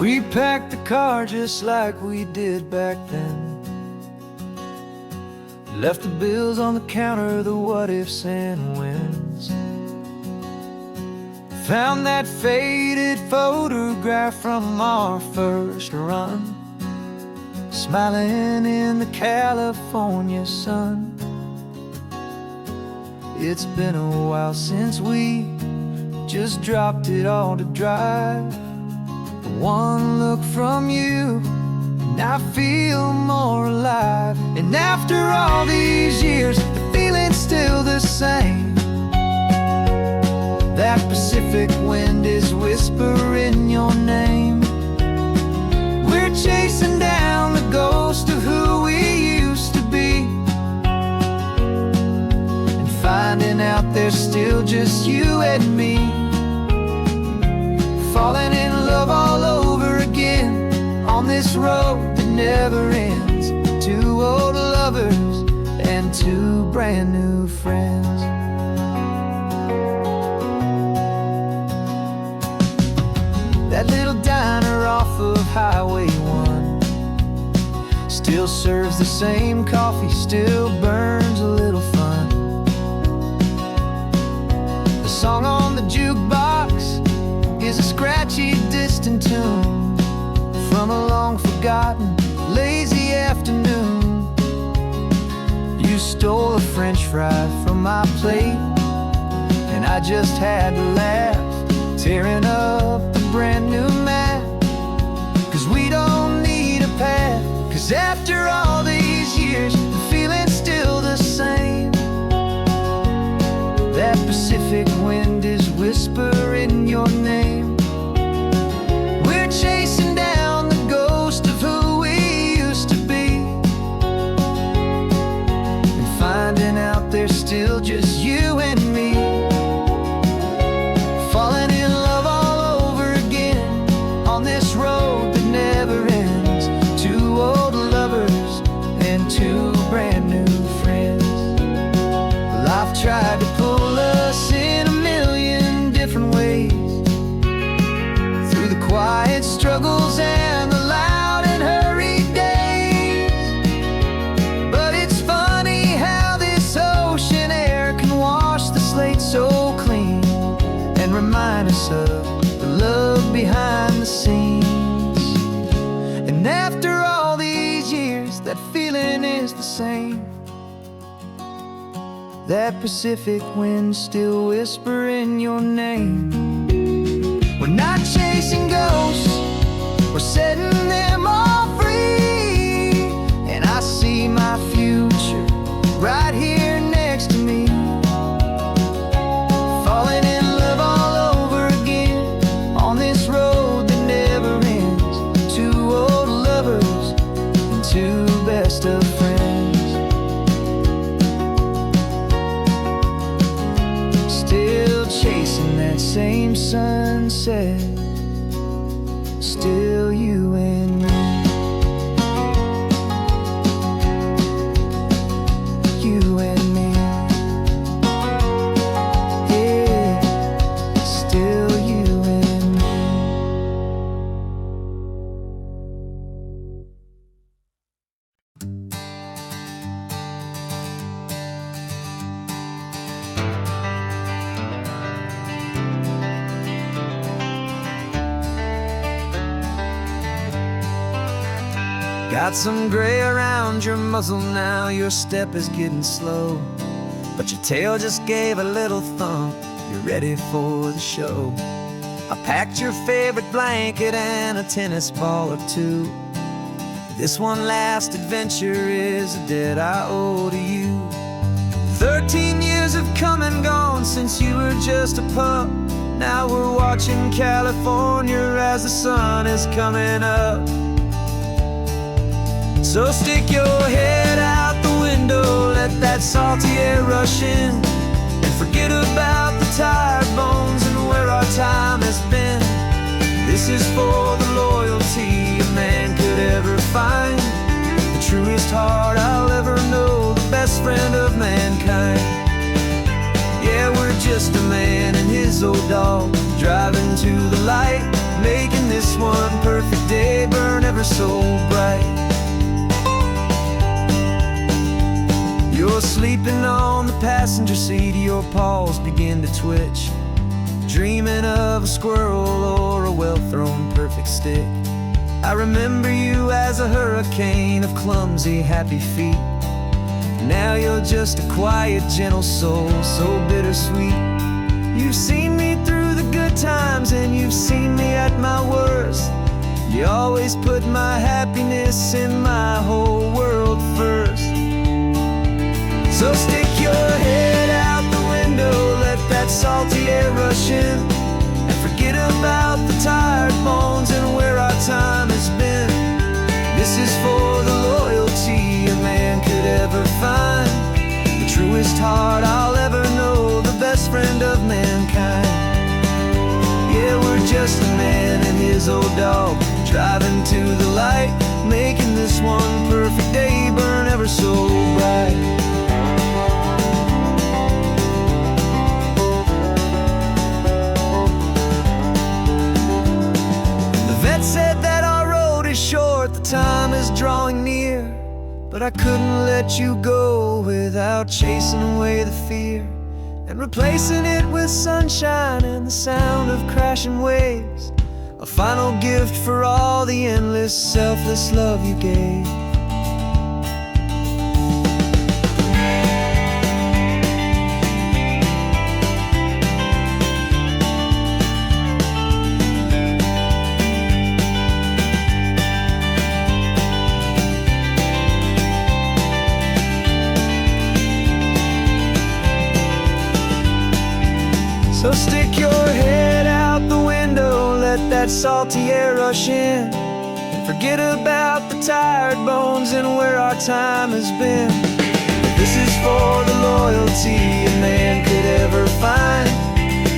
We packed the car just like we did back then. Left the bills on the counter, the what ifs and whens. Found that faded photograph from our first run, smiling in the California sun. It's been a while since we just dropped it all to drive. One look from you and I feel more alive. And after all these years, the feeling's still the same. That Pacific wind is whispering your name. We're chasing down the ghost of who we used to be, and finding out there's still just you and me. Falling in love all over again on this road that never ends. Two old lovers and two brand new friends. That little diner off of Highway 1 still serves the same coffee, still burns a little fun. The song on the jukebox is a scratchy, distant tune from a long-forgotten, lazy afternoon. You stole a French fry from my plate, and I just had to laugh, tearing up a brand new map. Cause we don't need a path, cause after all these years, the feeling's still the same. That Pacific wind is whispering your name. We're chasing down the ghost of who we used to be, and finding out there's still just you and me. Falling in love all over again on this road that never ends. Two old lovers and two brand new friends. Life tried to pull us in a million different ways, through the quiet struggles and the loud and hurried days. But it's funny how this ocean air can wash the slate so clean, and remind us of the love behind the scenes. And after all these years, that feeling is the same. That Pacific wind still whispering your name. We're not chasing ghosts, we're setting them all free. And I see my future right here next to me. Falling in love all over again on this road that never ends. Two old lovers and two best of friends. Still chasing that same sunset, still you and me. You and me. Yeah, still you and me. Got some gray around your muzzle now, your step is getting slow, but your tail just gave a little thump, you're ready for the show. I packed your favorite blanket and a tennis ball or two. This one last adventure is a debt I owe to you. 13 years have come and gone since you were just a pup. Now we're watching California as the sun is coming up. So stick your head out the window, let that salty air rush in, and forget about the tired bones and where our time has been. This is for the loyalty a man could ever find, the truest heart I'll ever know, the best friend of mankind. Yeah, we're just a man and his his old dog, driving to the light, making this one perfect day burn ever so bright. You're sleeping on the passenger seat, your paws begin to twitch, dreaming of a squirrel or a well-thrown perfect stick. I remember you as a hurricane of clumsy, happy feet. Now you're just a quiet, gentle soul, so bittersweet. You've seen me through the good times and you've seen me at my worst. You always put my happiness in my whole world first. So stick your head out the window, let that salty air rush in, and forget about the tired bones and where our time has been. This is for the loyalty a man could ever find, the truest heart I'll ever know, the best friend of mankind. Yeah, we're just a man and his old dog, driving to the light, making this one perfect day burn ever so bright. Said that our road is short, the time is drawing near, but I couldn't let you go without chasing away the fear and replacing it with sunshine and the sound of crashing waves, a final gift for all the endless, selfless love you gave. So stick your head out the window, let that salty air rush in, and forget about the tired bones and where our time has been. This is for the loyalty a man could ever find,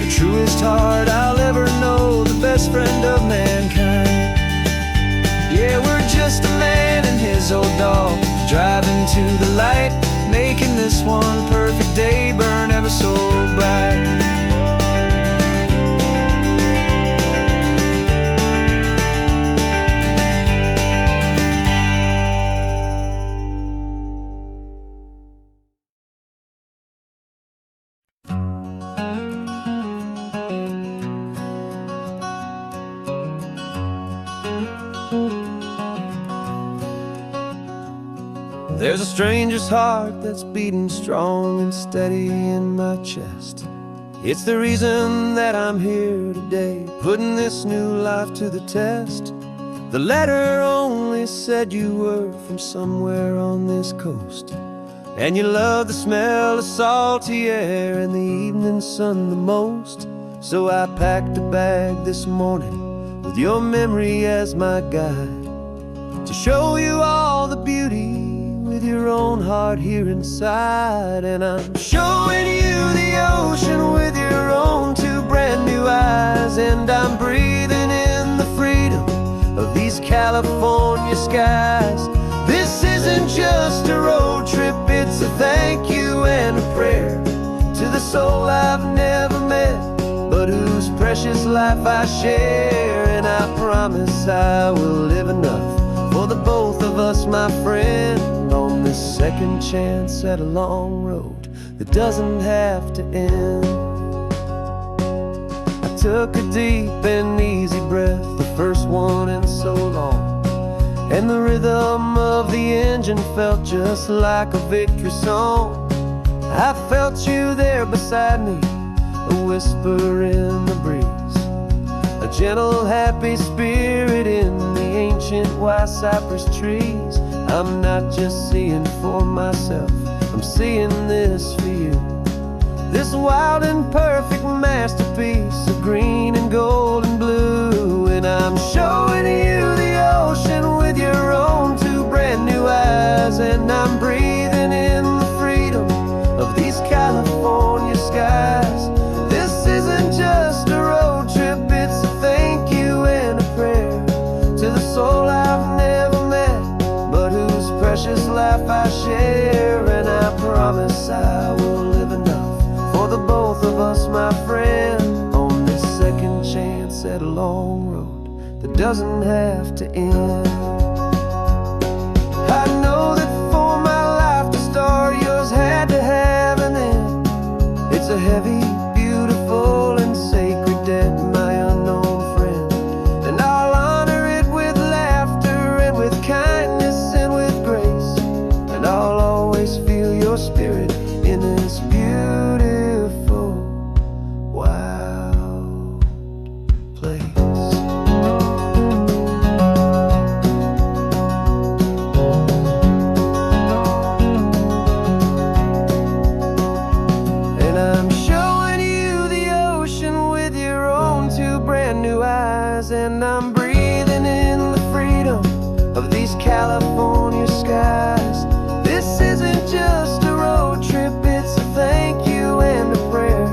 the truest heart I'll ever know, the best friend of mankind. Yeah, we're just a man and his old dog, driving to the light, making this one perfect day burn ever so bright. There's a stranger's heart that's beating strong and steady in my chest. It's the reason that I'm here today, putting this new life to the test. The letter only said you were from somewhere on this coast, and you love the smell of salty air and the evening sun the most. So I packed a bag this morning with your memory as my guide, to show you all the beauty with your own heart here inside. And I'm showing you the ocean with your own two brand new eyes, and I'm breathing in the freedom of these California skies. This isn't just a road trip, it's a thank you and a prayer to the soul I've never met, but whose precious life I share. And I promise I will live enough for the both of us, my friend, on this second chance at a long road that doesn't have to end. I took a deep and easy breath, the first one in so long, and the rhythm of the engine felt just like a victory song. I felt you there beside me, a whisper in the breeze, a gentle happy spirit in the ancient white cypress trees. I'm not just seeing for myself, I'm seeing this for you, this wild and perfect masterpiece of green and gold and blue. And I'm showing you the ocean with your own two brand new eyes, and I'm breathing in the freedom of these California skies. This isn't just a road trip, it's a thank you and a prayer to the soul I've never met, but whose precious life I share. And I promise I will live enough for the both of us, my friend, at a long road that doesn't have to end. I know that for my life to start, yours had to have an end. It's a heavy, beautiful, and sacred debt, my unknown friend, and I'll honor it with laughter and with kindness and with grace, and I'll always feel your spirit in this beautiful, wild place. And I'm showing you the ocean with your own two brand new eyes, and I'm breathing in the freedom of these California skies. This isn't just a road trip, it's a thank you and a prayer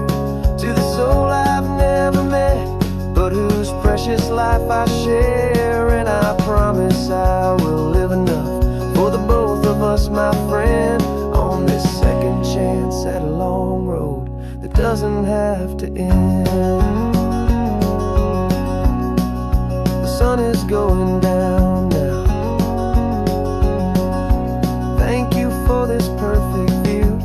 to the soul I've never met, but whose precious life I share. And I promise I will live enough for the both of us, my friend, on this second chance at a long road that doesn't have to end. The sun is going down now. Thank you for this perfect view,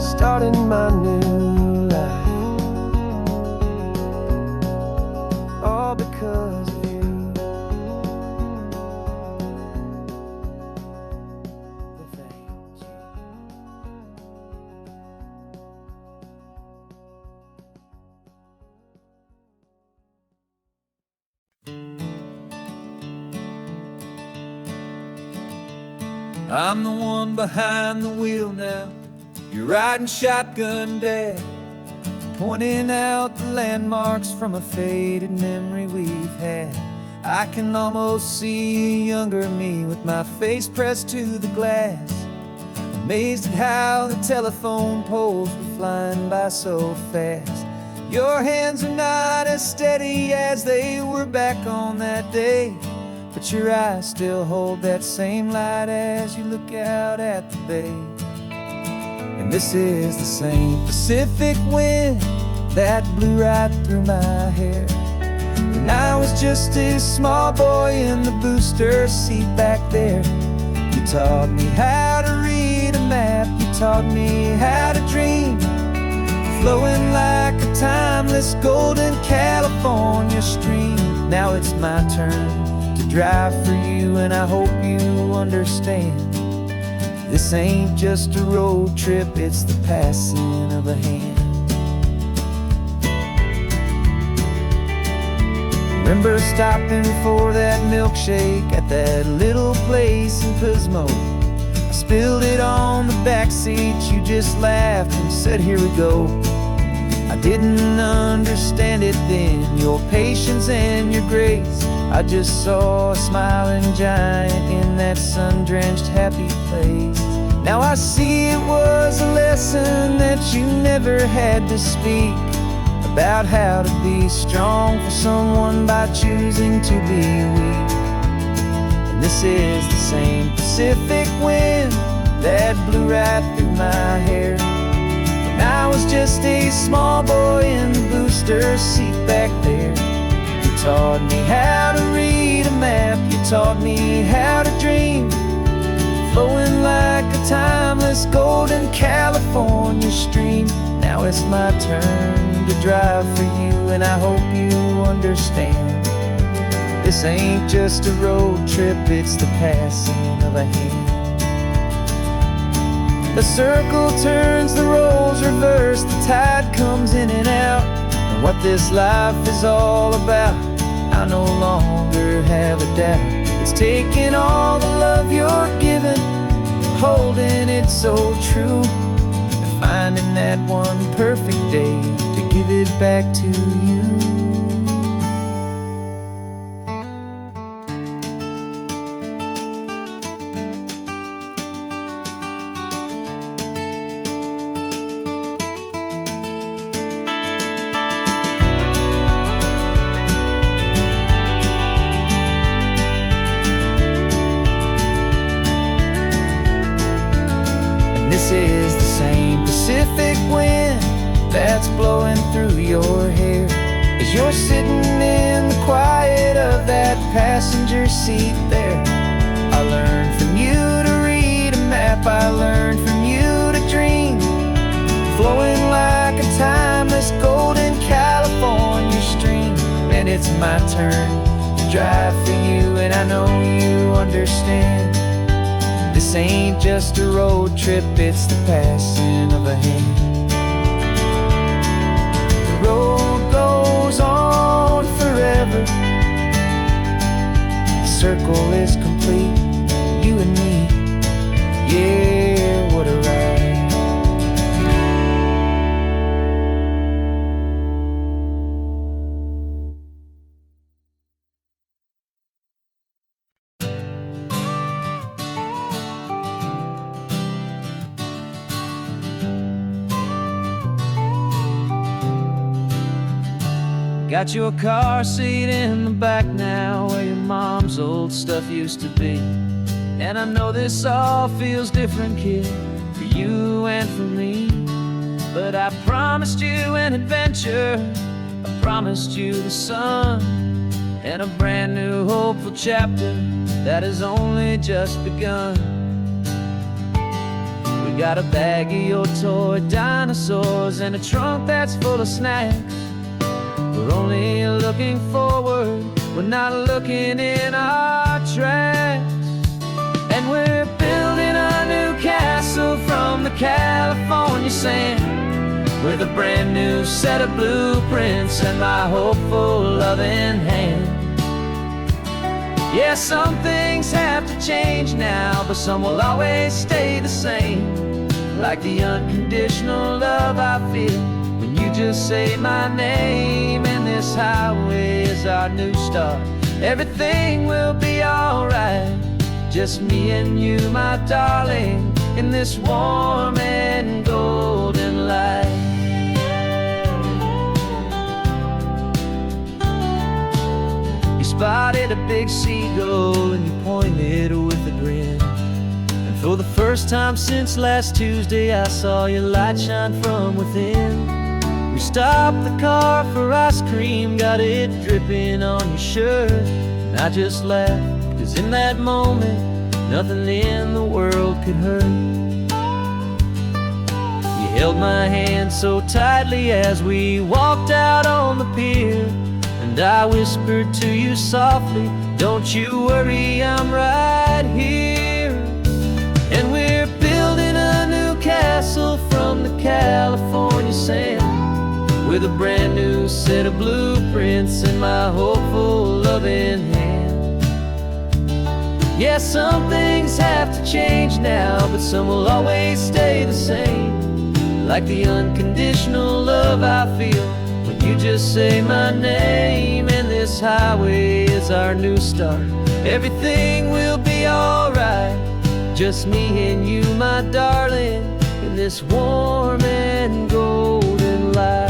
starting my new life, all because of you. Thank you. I'm the one behind the wheel now. You're riding shotgun, Dad, pointing out the landmarks from a faded memory we've had. I can almost see a younger me with my face pressed to the glass, amazed at how the telephone poles were flying by so fast. Your hands are not as steady as they were back on that day, but your eyes still hold that same light as you look out at the bay. And this is the same Pacific wind that blew right through my hair. And I was just a small boy in the booster seat back there. You taught me how to read a map, you taught me how to dream, flowing like a timeless golden California stream. Now it's my turn to drive for you, and I hope you understand. This ain't just a road trip, it's the passing of a hand. Remember stopping for that milkshake at that little place in Pismo? I spilled it on the back seat, you just laughed and said, here we go. I didn't understand it then, your patience and your grace. I just saw a smiling giant in that sun-drenched happy place. Now I see it was a lesson that you never had to speak, about how to be strong for someone by choosing to be weak. And this is the same Pacific wind that blew right through my hair. When I was just a small boy in the booster seat back there. You taught me how to read a map, you taught me how to dream, flowing like a timeless golden California stream. Now it's my turn to drive for you, and I hope you understand. This ain't just a road trip, it's the passing of a hand. The circle turns, the roles reverse, the tide comes in and out. And what this life is all about, I no longer have a doubt. It's taking all the love you're giving, holding it so true, and finding that one perfect day to give it back to you. This is the same Pacific wind that's blowing through your hair as you're sitting in the quiet of that passenger seat there. I learned from you to read a map, I learned from you to dream, flowing like a timeless golden California stream. And it's my turn to drive for you, and I know you understand. This ain't just a road trip, it's the passing of a hand. The road goes on forever, the circle is complete, you and me, yeah, what a ride. Got your car seat in the back now, where your mom's old stuff used to be. And I know this all feels different, kid, for you and for me. But I promised you an adventure, I promised you the sun, and a brand new hopeful chapter that has only just begun. We got a bag of your toy dinosaurs and a trunk that's full of snacks. We're only looking forward, we're not looking in our tracks. And we're building a new castle from the California sand, with a brand new set of blueprints and my hopeful loving hand. Yeah, some things have to change now, but some will always stay the same. Like the unconditional love I feel when you just say my name. And this highway is our new start, everything will be alright. Just me and you, my darling, in this warm and golden light. You spotted a big seagull and you pointed with a grin. And for the first time since last Tuesday, I saw your light shine from within. We stopped the car for ice cream, got it dripping on your shirt. And I just laughed, 'cause in that moment, nothing in the world could hurt. You held my hand so tightly as we walked out on the pier, and I whispered to you softly, don't you worry, I'm right here. And we're building a new castle from the California sand, with a brand new set of blueprints in my hopeful loving hand. Yeah, some things have to change now, but some will always stay the same. Like the unconditional love I feel when you just say my name. And this highway is our new start, everything will be alright. Just me and you, my darling, in this warm and golden light.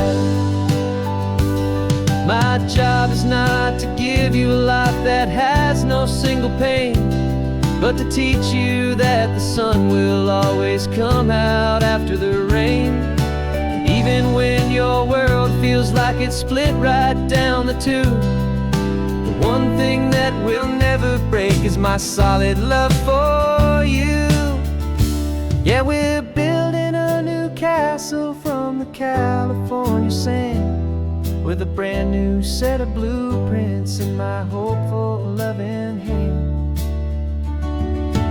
My job is not to give you a life that has no single pain, but to teach you that the sun will always come out after the rain. And even when your world feels like it's split right down the two, the one thing that will never break is my solid love for you. Yeah, we're building a new castle from the California sand, with a brand new set of blueprints in my hopeful loving hand.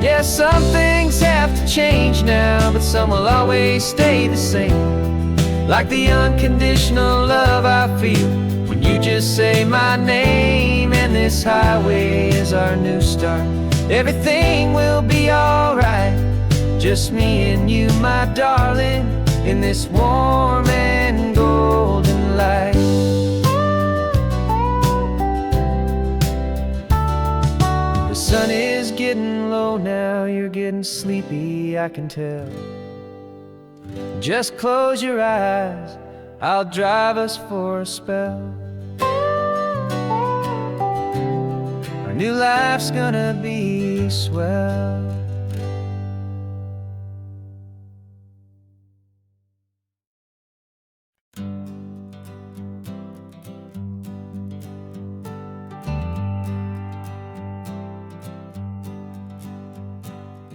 Yeah, some things have to change now, but some will always stay the same. Like the unconditional love I feel when you just say my name. And this highway is our new start, everything will be alright. Just me and you, my darling, in this warm and golden light. The sun is getting low now, you're getting sleepy, I can tell. Just close your eyes, I'll drive us for a spell. Our new life's gonna be swell.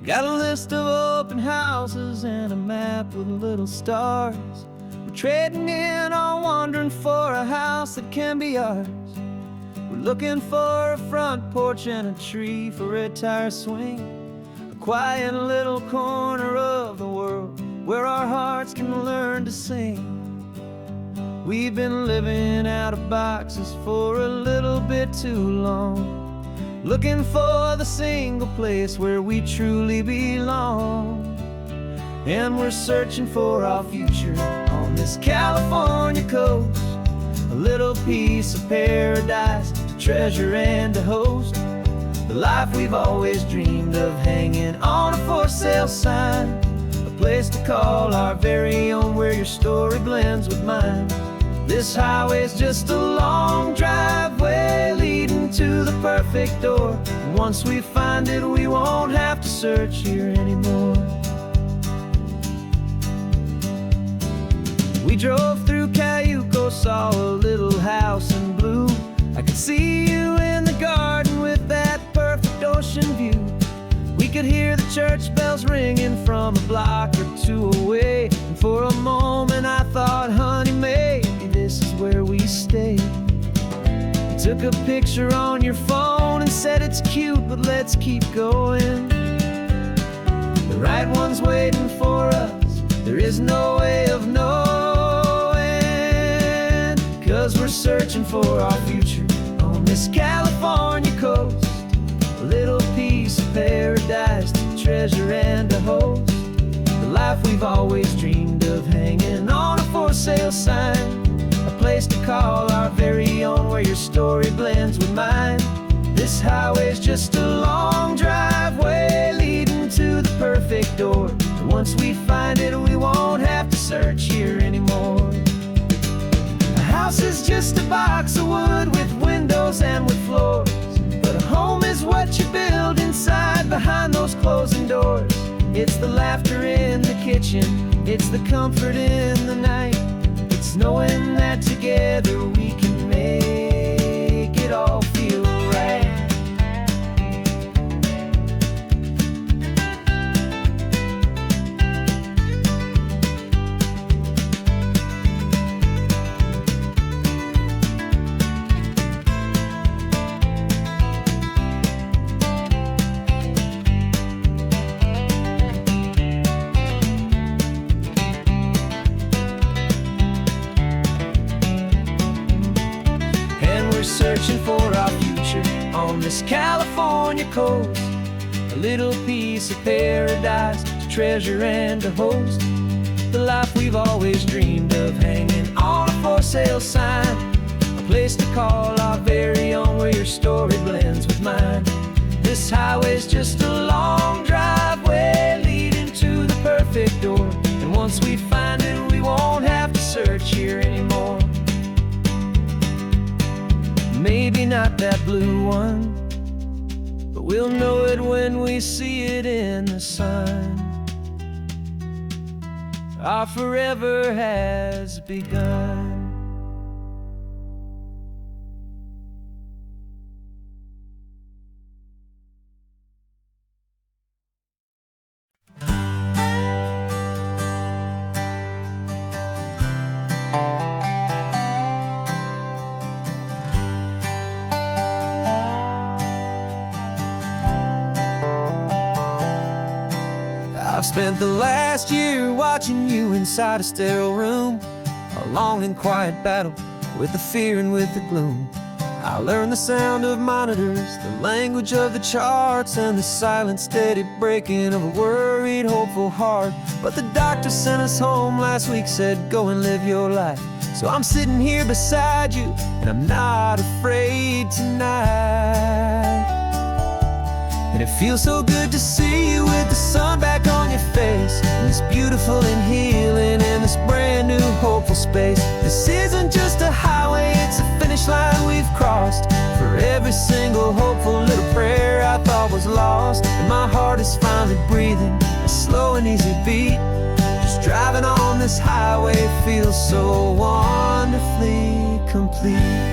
Got a list of open houses and a map with little stars. We're trading in on wondering for a house that can be ours. We're looking for a front porch and a tree for a tire swing, a quiet little corner of the world where our hearts can learn to sing. We've been living out of boxes for a little bit too long, looking for the single place where we truly belong. And we're searching for our future on this California coast, a little piece of paradise to treasure and to host, the life we've always dreamed of, hanging on a for sale sign, a place to call our very own where your story blends with mine. This highway's just a long driveway leading to the perfect door. And once we find it, we won't have to search here anymore. We drove through Cayuco, saw a little house in blue. I could see you in the garden with that perfect ocean view. We could hear the church bells ringing from a block or two away. And for a moment I thought, honey, maybe this is where we stay. You took a picture on your phone and said it's cute, but let's keep going. The right one's waiting for us, there is no way of knowing, 'cause we're searching for our future on this California coast, a little piece of paradise to treasure and to host, the life we've always dreamed of, hanging on a for sale sign, a place to call our very own where your story blends with mine. This highway's just a long driveway leading to the perfect door. And once we find it, we won't have to search here anymore. A house is just a box of wood with windows and with floors, but a home is what you build inside behind those closing doors. It's the laughter in the kitchen, it's the comfort in the night, it's knowing that together we can make it all feel right. Searching for our future on this California coast, a little piece of paradise to treasure and to host, the life we've always dreamed of, hanging on a for sale sign, a place to call our very own where your story blends with mine. This highway's just a long driveway leading to the perfect door, and once we find it, we won't have to search here anymore. Maybe not that blue one, but we'll know it when we see it in the sun. Our forever has begun. I've spent the last year watching you inside a sterile room, a long and quiet battle with the fear and with the gloom. I learned the sound of monitors, the language of the charts, and the silent steady breaking of a worried, hopeful heart. But the doctor sent us home last week, said go and live your life. So I'm sitting here beside you, and I'm not afraid tonight. And it feels so good to see you with the sun back on your face, and this beautiful and healing in this brand new hopeful space. This isn't just a highway, it's a finish line we've crossed. For every single hopeful little prayer I thought was lost, and my heart is finally breathing a slow and easy beat. Just driving on this highway feels so wonderfully complete.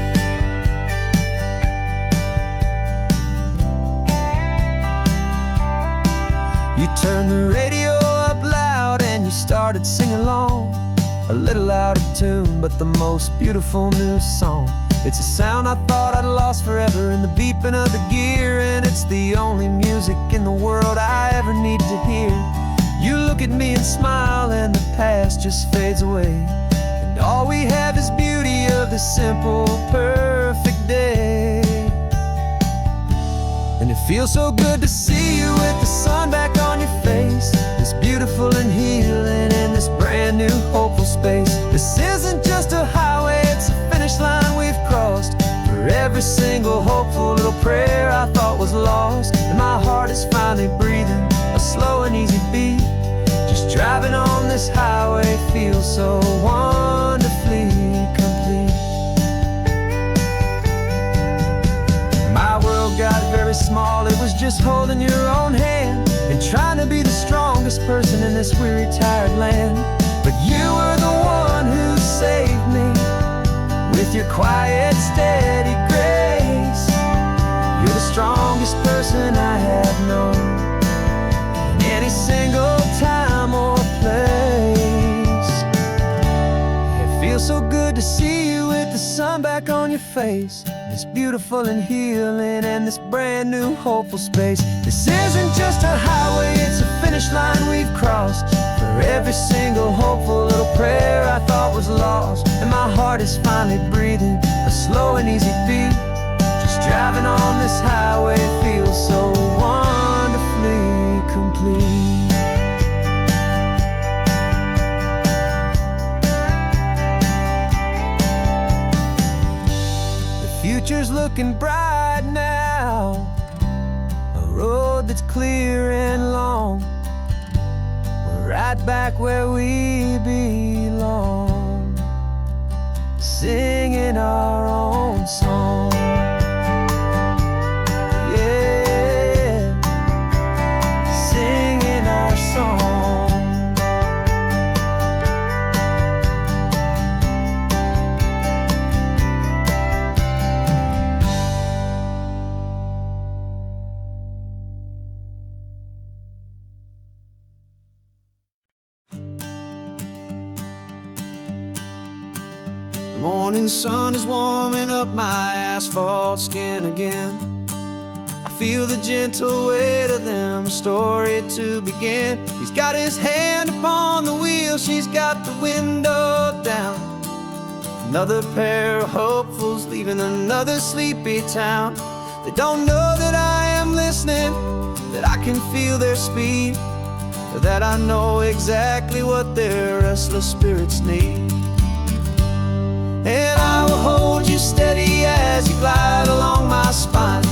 You turned the radio up loud and you started singing along, a little out of tune, but the most beautiful new song. It's a sound I thought I'd lost forever in the beeping of the gear, and it's the only music in the world I ever need to hear. You look at me and smile, and the past just fades away, and all we have is beauty of this simple, perfect day. And it feels so good to see you with the sun back on your face, this beautiful and healing in this brand new hopeful space. This isn't just a highway, it's a finish line we've crossed. For every single hopeful little prayer I thought was lost, and my heart is finally breathing a slow and easy beat. Just driving on this highway feels so wonderfully complete. My world got very small, it was just holding your own hand and trying to be the strongest person in this weary, tired land. But you were the one who saved me with your quiet, steady grace. You're the strongest person I have known in any single time or place. It feels so good to see you with the sun back on your face, this beautiful and healing and this brand new hopeful space. This isn't just a highway, it's a finish line we've crossed. For every single hopeful little prayer I thought was lost, and my heart is finally breathing a slow and easy beat. Just driving on this highway feels so wonderfully complete. Future's looking bright now, a road that's clear and long. We're right back where we belong, singing our own song. Yeah, singing our song. The morning sun is warming up my asphalt skin again. I feel the gentle weight of them, a story to begin. He's got his hand upon the wheel, she's got the window down. Another pair of hopefuls leaving another sleepy town. They don't know that I am listening, that I can feel their speed, or that I know exactly what their restless spirits need. And I will hold you steady as you glide along my spine.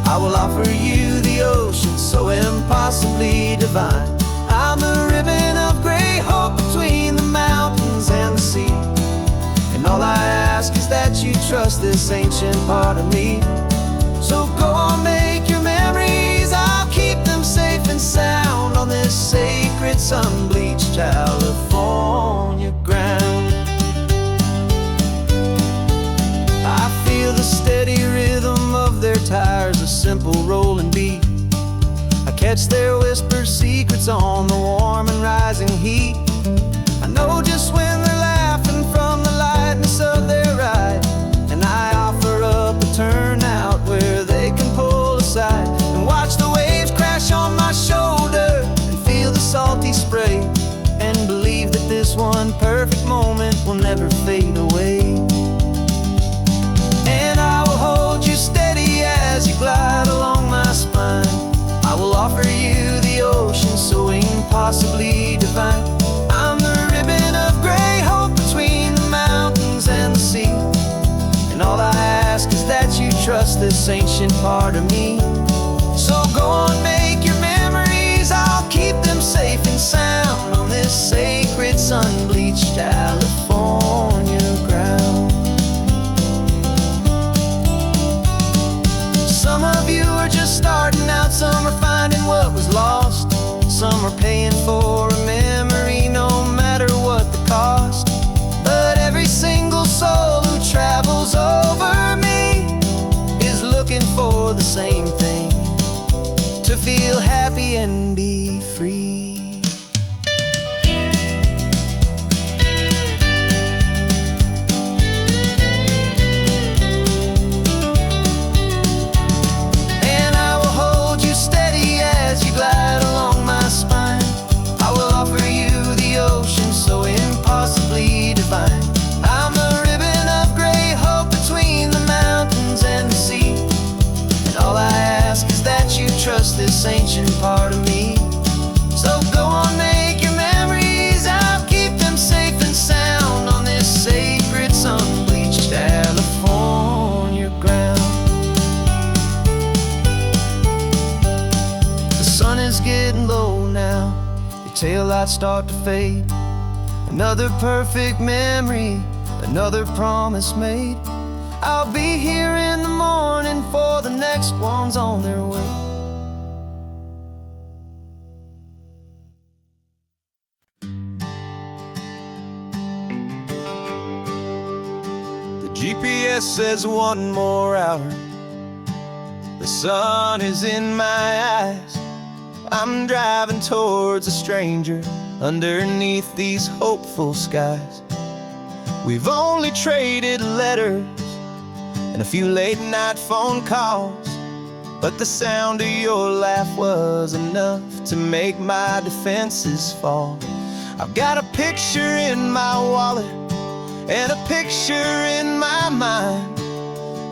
I will offer you the ocean so impossibly divine. I'm the ribbon of gray hope between the mountains and the sea, and all I ask is that you trust this ancient part of me. So go on, make your memories, I'll keep them safe and sound on this sacred sun-bleached California ground. I feel the steady rhythm of their tires, a simple rolling beat. I catch their whispered secrets on the warm and rising heat. I know just when they're laughing from the lightness of their ride, and I offer up a turnout where they can pull aside and watch the waves crash on my shoulder and feel the salty spray, and believe that this one perfect moment will never fade away. And I will hold you steady as you glide along my spine. I will offer you the ocean so impossibly divine. I'm the ribbon of gray hope between the mountains and the sea, and all I ask is that you trust this ancient part of me. So go on, make your memories, I'll keep them safe and sound on this sacred sun-bleached California ground. Some of you are just starting out, some are finding what was lost, some are paying for a memory no matter what the cost. But every single soul who travels over me is looking for the same thing, to feel happy and be free. And I will hold you steady as you glide along my spine. I will offer you the ocean so impossibly divine. I'm the ribbon of gray hope between the mountains and the sea. And all I ask is that you trust this ancient part of me. So go on, make your memories, I'll keep them safe and sound on this sacred sun-bleached California ground. The sun is getting low now, your taillights start to fade. Another perfect memory, another promise made. I'll be here in the morning for the next ones on their way. The GPS says one more hour. The sun is in my eyes. I'm driving towards a stranger underneath these hopeful skies. We've only traded letters and a few late night phone calls, but the sound of your laugh was enough to make my defenses fall. I've got a picture in my wallet and a picture in my mind,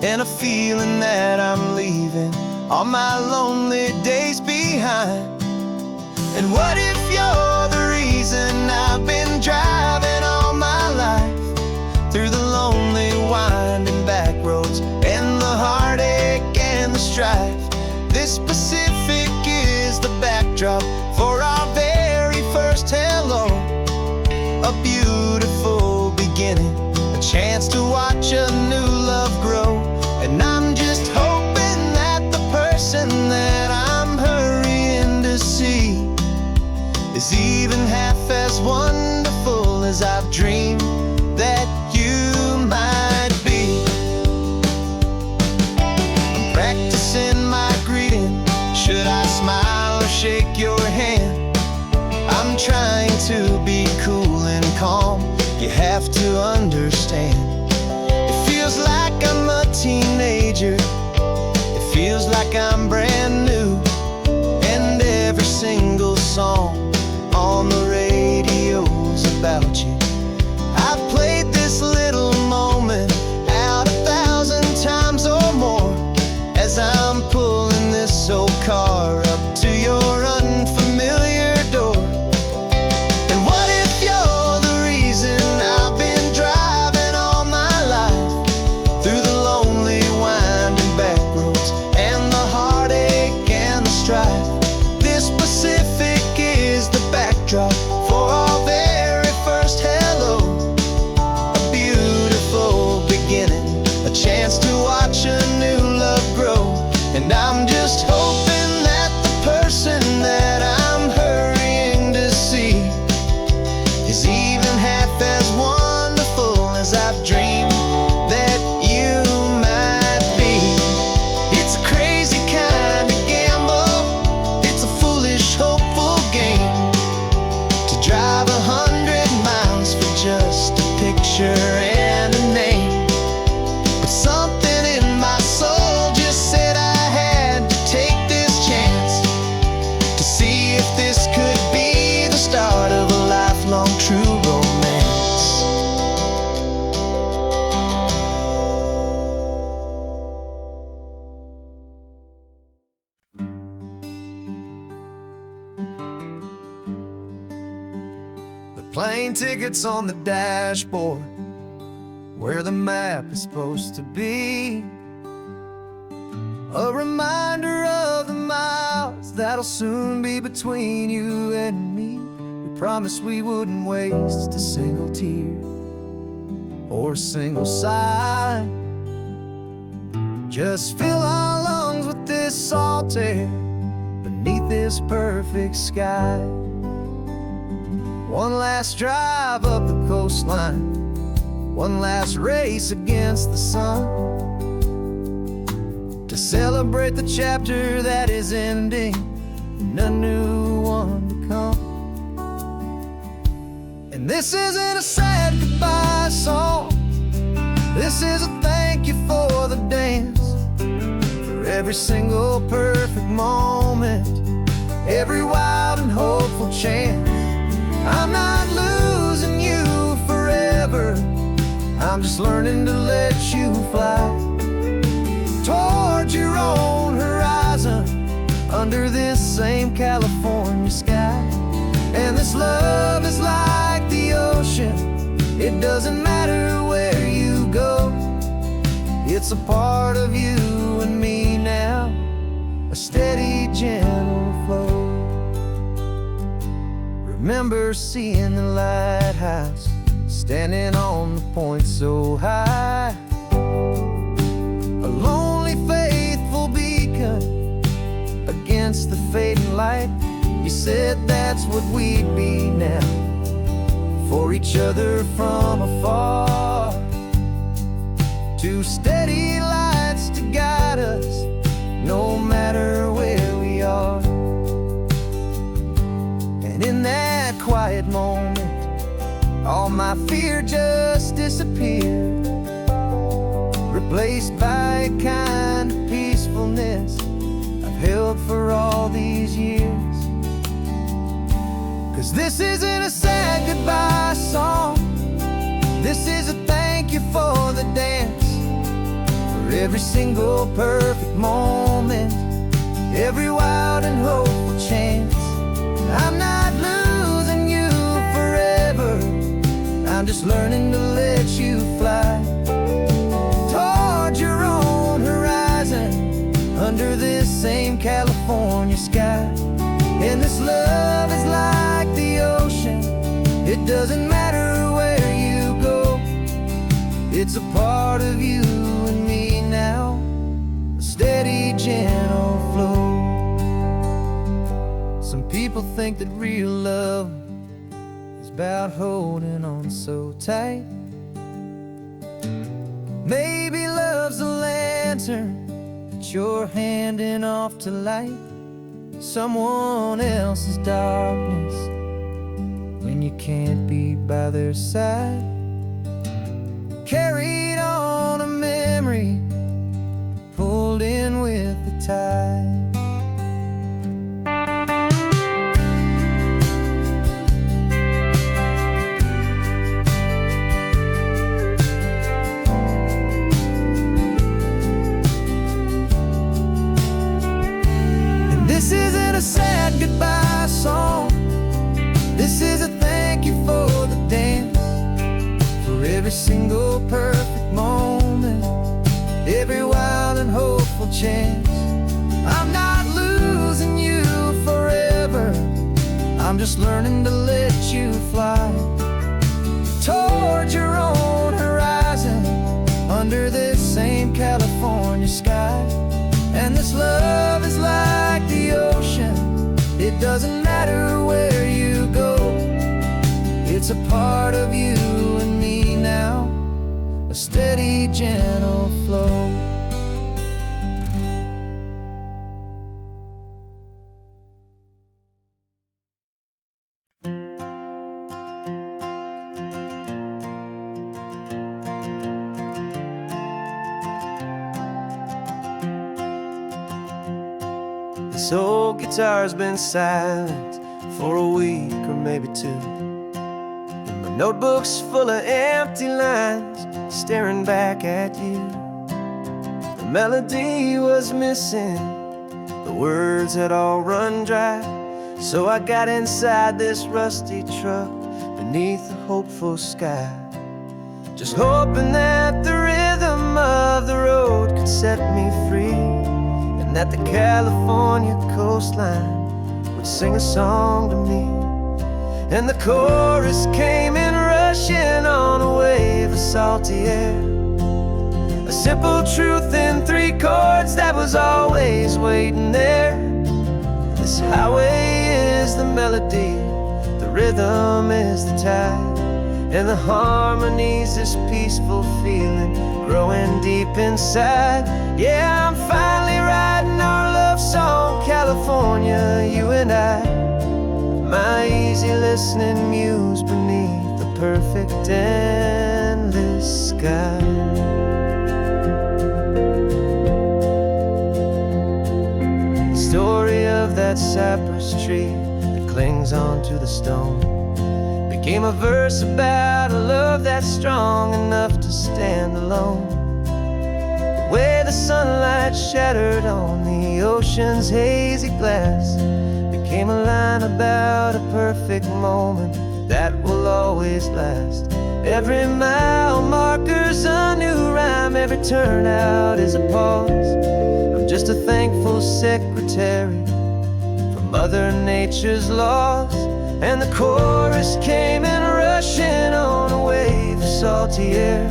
and a feeling that I'm leaving all my lonely days behind. And what if you're the reason I've been driving all my life, through the lonely winding back roads and the heartache and the strife? This Pacific is the backdrop for our very first hello. A beautiful beginning, a chance to watch a new love grow. And I'm just hoping that the person that I'm hurrying to see is even half as wonderful as I've dreamed that you might be. I'm practicing my greeting. Should I smile or shake your hand? I'm trying to be cool and calm. You have to understand. It feels like I'm a teenager. It feels like I'm brand new. And every single song on the radio's about you. I've played this little moment out 1,000 times or more as I'm pulling this old car up to your unfamiliar door. And what if you're the reason I've been driving all my life, through the lonely winding back roads and the heartache and the strife? This Pacific is the backdrop for our very first hello. A beautiful beginning, a chance to watch a new love grow. And I'm just hoping that the person that I'm hurrying to see is even half as wonderful as I've dreamed that you might be. It's a crazy kind of gamble, it's a foolish, hopeful game, to drive 100 miles for just a picture and a name. But something in my soul just said I had to take this chance, to see if this could be the start of a lifelong true romance. The plane tickets on the dashboard, where the map is supposed to be. A reminder of the miles that'll soon be between you and me. We promised we wouldn't waste a single tear or a single sigh. Just fill our lungs with this salt air beneath this perfect sky. One last drive up the coastline, one last race against the sun, to celebrate the chapter that is ending and a new one to come. And this isn't a sad goodbye song. This is a thank you for the dance, for every single perfect moment, every wild and hopeful chance. I'm not losing you forever, I'm just learning to let you fly towards your own horizon, under this same California sky. And this love is like the ocean, it doesn't matter where you go, it's a part of you and me now, a steady, gentle flow. Remember seeing the lighthouse, standing on the point so high, a lonely, faithful beacon against the fading light. You said that's what we'd be now, for each other from afar. Two steady lights to guide us, no matter where we are. And in that quiet moment, all my fear just disappeared, replaced by a kind of peacefulness I've held for all these years. 'Cause this isn't a sad goodbye song, this is a thank you for the dance, for every single perfect moment, every wild and hopeful chance. I'm not losing you forever, I'm just learning to let you fly towards your own horizon, under this same California sky. And this love is like the ocean, it doesn't matter where you go, it's a part of you and me now, a steady, gentle flow. Some people think that real love is about holding on so tight. Maybe love's a lantern that you're handing off to light someone else's darkness when you can't be by their side. Carried on a memory, pulled in with the tide. This isn't a sad goodbye song, this is a thank you for the dance, for every single perfect moment, every wild and hopeful chance. I'm not losing you forever, I'm just learning to let you fly towards your own horizon, under this same California sky. And this love is like the ocean, it doesn't matter where you go, it's a part of you and me now, a steady, gentle flow. This old guitar's been silent for a week or maybe two, and my notebook's full of empty lines staring back at you. The melody was missing, the words had all run dry, so I got inside this rusty truck beneath the hopeful sky, just hoping that the rhythm of the road could set me free, and that the California coastline would sing a song to me. And the chorus came in rushing on a wave of salty air, a simple truth in 3 chords that was always waiting there. This highway is the melody, the rhythm is the tide, and the harmony's this peaceful feeling growing deep inside. Yeah, I'm finally writing our love song, California. California, you and I, my easy listening muse beneath the perfect endless sky. The story of that cypress tree that clings onto the stone became a verse about a love that's strong enough to stand alone. The way the sunlight shattered on the ocean's hazy glass became a line about a perfect moment that will always last. Every mile marker's a new rhyme, every turnout is a pause. I'm just a thankful secretary for Mother Nature's laws. And the chorus came in rushing on a wave of salty air,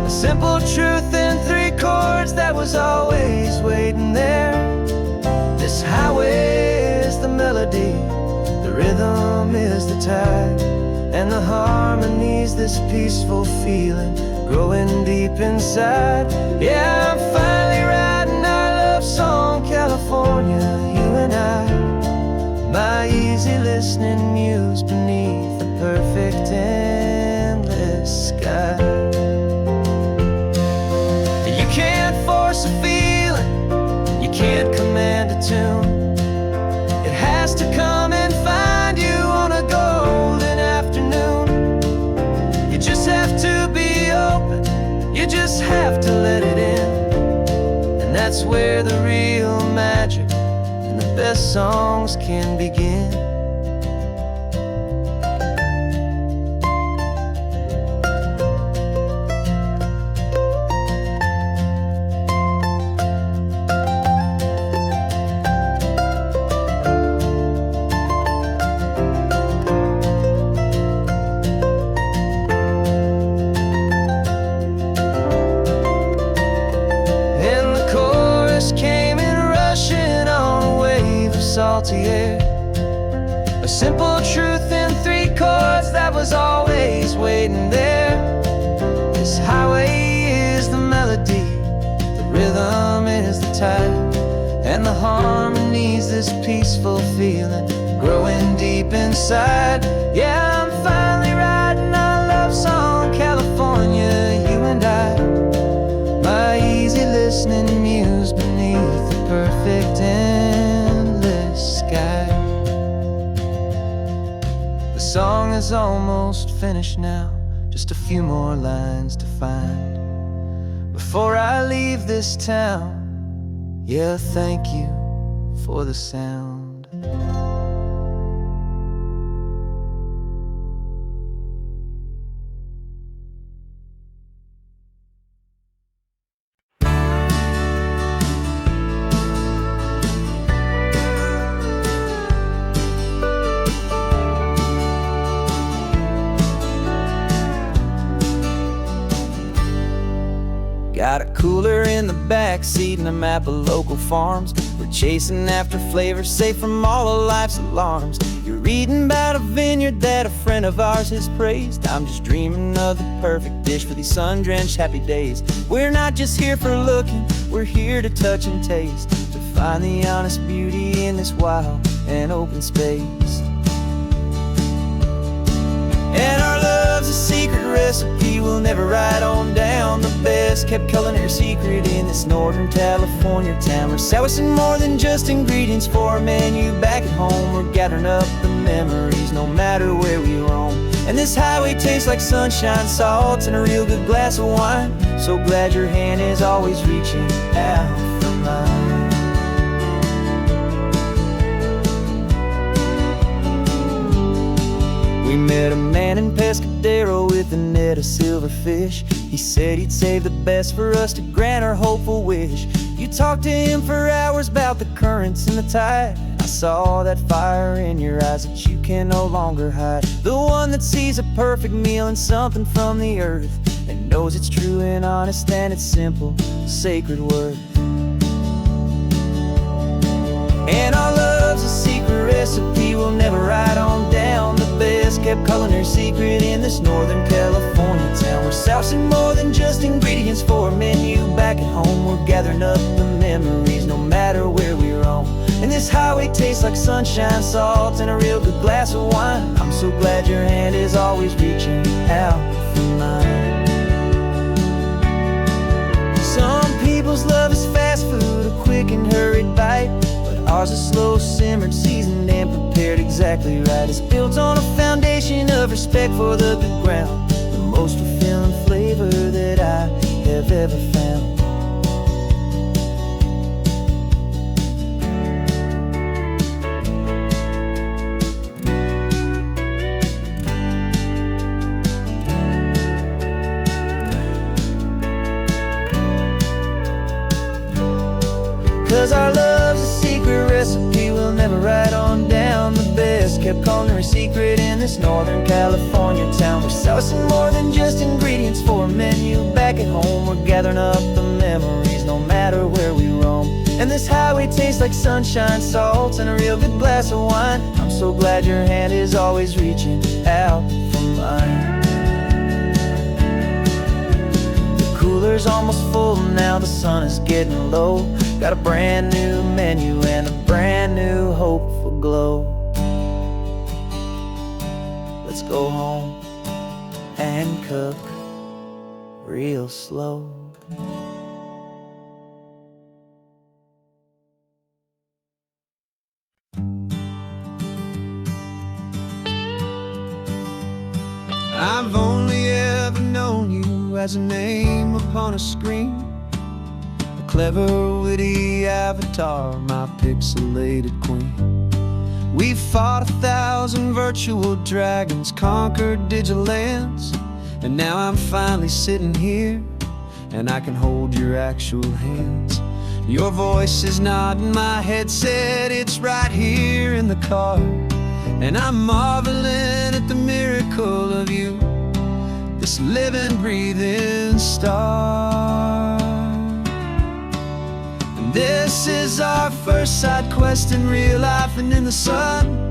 a simple truth in 3 chords that was always waiting there. This highway is the melody, the rhythm is the tide, and the harmony's this peaceful feeling growing deep inside. Yeah, I'm finally writing our love song, California, you and I, my easy listening muse beneath the perfect endless sky. You can't force a feeling, you can't command a tune. It has to come and find you on a golden afternoon. You just have to be open, you just have to let it in. And that's where the real magic and the best songs can begin. Salty air, a simple truth in 3 chords that was always waiting there. This highway is the melody, the rhythm is the tide, and the harmony's this peaceful feeling growing deep inside. Yeah, I'm finally writing our love song, California, you and I, my easy listening muse beneath the perfect endless sky. The song is almost finished now, just a few more lines to find before I leave this town. Yeah, thank you for the sound. Got a cooler in the back seat and a map of local farms. We're chasing after flavors safe from all of life's alarms. You're reading about a vineyard that a friend of ours has praised. I'm just dreaming of the perfect dish for these sun-drenched happy days. We're not just here for looking, we're here to touch and taste, to find the honest beauty in this wild and open space. And our love's a secret recipe we'll never write on down. The best kept culinary secret in this Northern California town. We're sourcing more than just ingredients for a menu back at home. We're gathering up the memories no matter where we roam. And this highway tastes like sunshine, salt, and a real good glass of wine. So glad your hand is always reaching out for mine. We met a man in Pescadero with a net of silverfish. He said he'd save the best for us to grant our hopeful wish. You talked to him for hours about the currents and the tide. I saw that fire in your eyes that you can no longer hide. The one that sees a perfect meal in something from the earth, and knows it's true and honest and it's simple, sacred worth. And our love's a secret recipe we'll never write on down. The best kept culinary secret in this Northern California town. We're sourcing more than just ingredients for a menu back at home. We're gathering up the memories no matter where we roam. And this highway tastes like sunshine, salt, and a real good glass of wine. I'm so glad your hand is always reaching out for mine. Some people's love is fast food, a quick and hurried bite, but ours is slow, simmered, seasoned, and prepared exactly right. It's built on a foundation of respect for the good ground, the most fulfilling flavor that I have ever found. Cause our love's a secret recipe we'll never write on down. The best kept culinary secret in this Northern California town. We're sourcing more than just ingredients for a menu. Back at home we're gathering up the memories no matter where we roam. And this highway tastes like sunshine, salt, and a real good glass of wine. I'm so glad your hand is always reaching out for mine. The cooler's almost full now, the sun is getting low. Got a brand new menu and a brand new hopeful glow. Let's go home and cook real slow. I've only ever known you as a name upon a screen, a clever, witty avatar, my pixelated queen. We've fought 1,000 virtual dragons, conquered digital lands, and now I'm finally sitting here, and I can hold your actual hands. Your voice is not in my headset, it's right here in the car, and I'm marveling at the miracle of you, this living, breathing star. And this is our first side quest in real life and in the sun.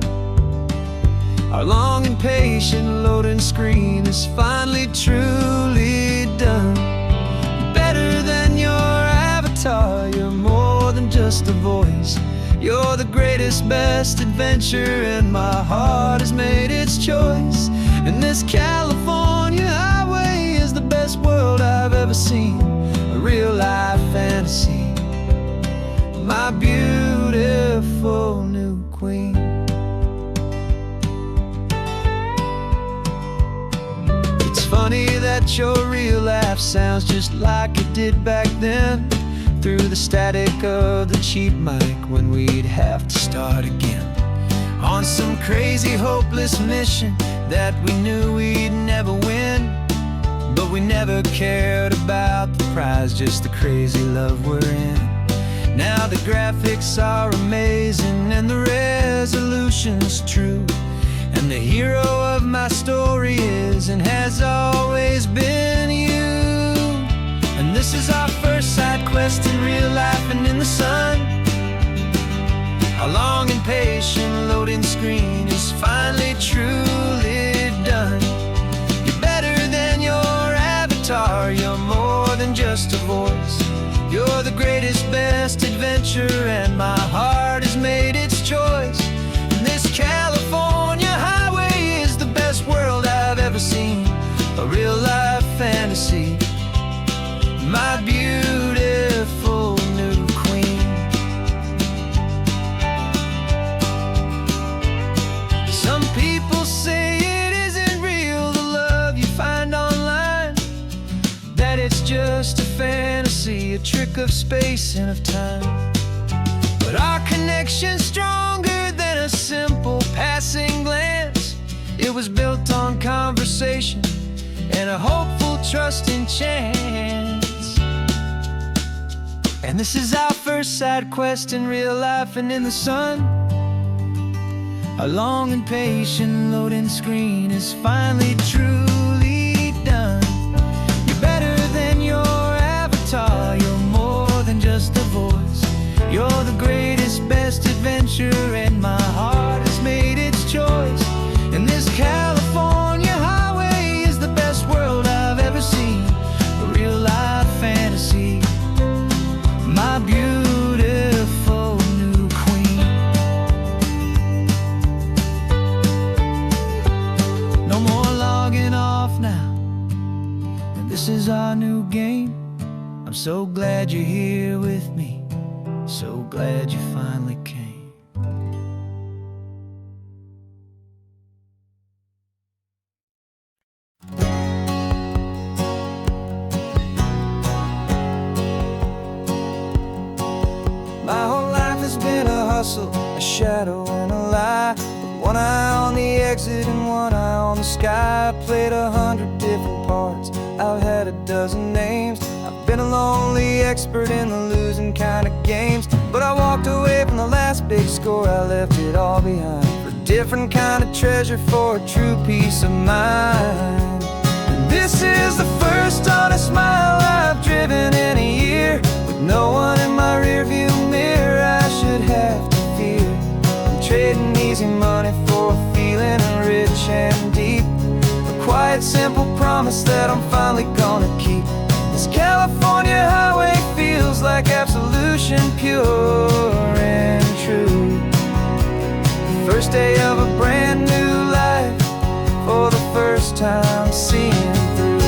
Our long and patient loading screen is finally truly done. Better than your avatar, you're more than just a voice. You're the greatest, best adventure, and my heart has made its choice. And this California highway is the best world I've ever seen, a real life fantasy, my beautiful new queen. It's funny that your real life sounds just like it did back then, through the static of the cheap mic when we'd have to start again, on some crazy hopeless mission that we knew we'd never win. But we never cared about the prize, just the crazy love we're in. Now the graphics are amazing and the resolution's true, and the hero of my story is and has always been you. And this is our first side quest in real life and in the sun. Our long and patient loading screen is finally truly done. You're better than your avatar, you're more than just a voice. You're the greatest, best adventure, and my heart has made its choice. And this California highway is the best world I've ever seen, a real life fantasy, my beautiful new queen. Some people say it isn't real, the love you find online, that it's just a fantasy, a trick of space and of time. But our connection's stronger than a simple passing glance. It was built on conversation and a hopeful, trusting chance. And this is our first side quest in real life and in the sun. Our long and patient loading screen is finally truly done. You're better than your avatar, you're more than just a voice. You're the greatest, best adventure, and my heart has made its choice. And this California highway is the best world I've ever seen, a real life fantasy, my beautiful new queen. my new game. I'm so glad you're here with me, so glad you finally came. My whole life has been a hustle, a shadow and a lie, with one eye on the exit and one eye on the sky. I played 100 different parts, I've had a dozen names. I've been a lonely expert in the losing kind of games, but I walked away from the last big score, I left it all behind for a different kind of treasure, for a true peace of mind. And this is the first honest mile I've driven in a year, with no one in my rearview mirror I should have to fear. I'm trading easy money for a feeling rich and deep, a quiet simple promise that I'm finally gonna keep. This California highway feels like absolution, pure and true. The first day of a brand new life, for the first time seeing through.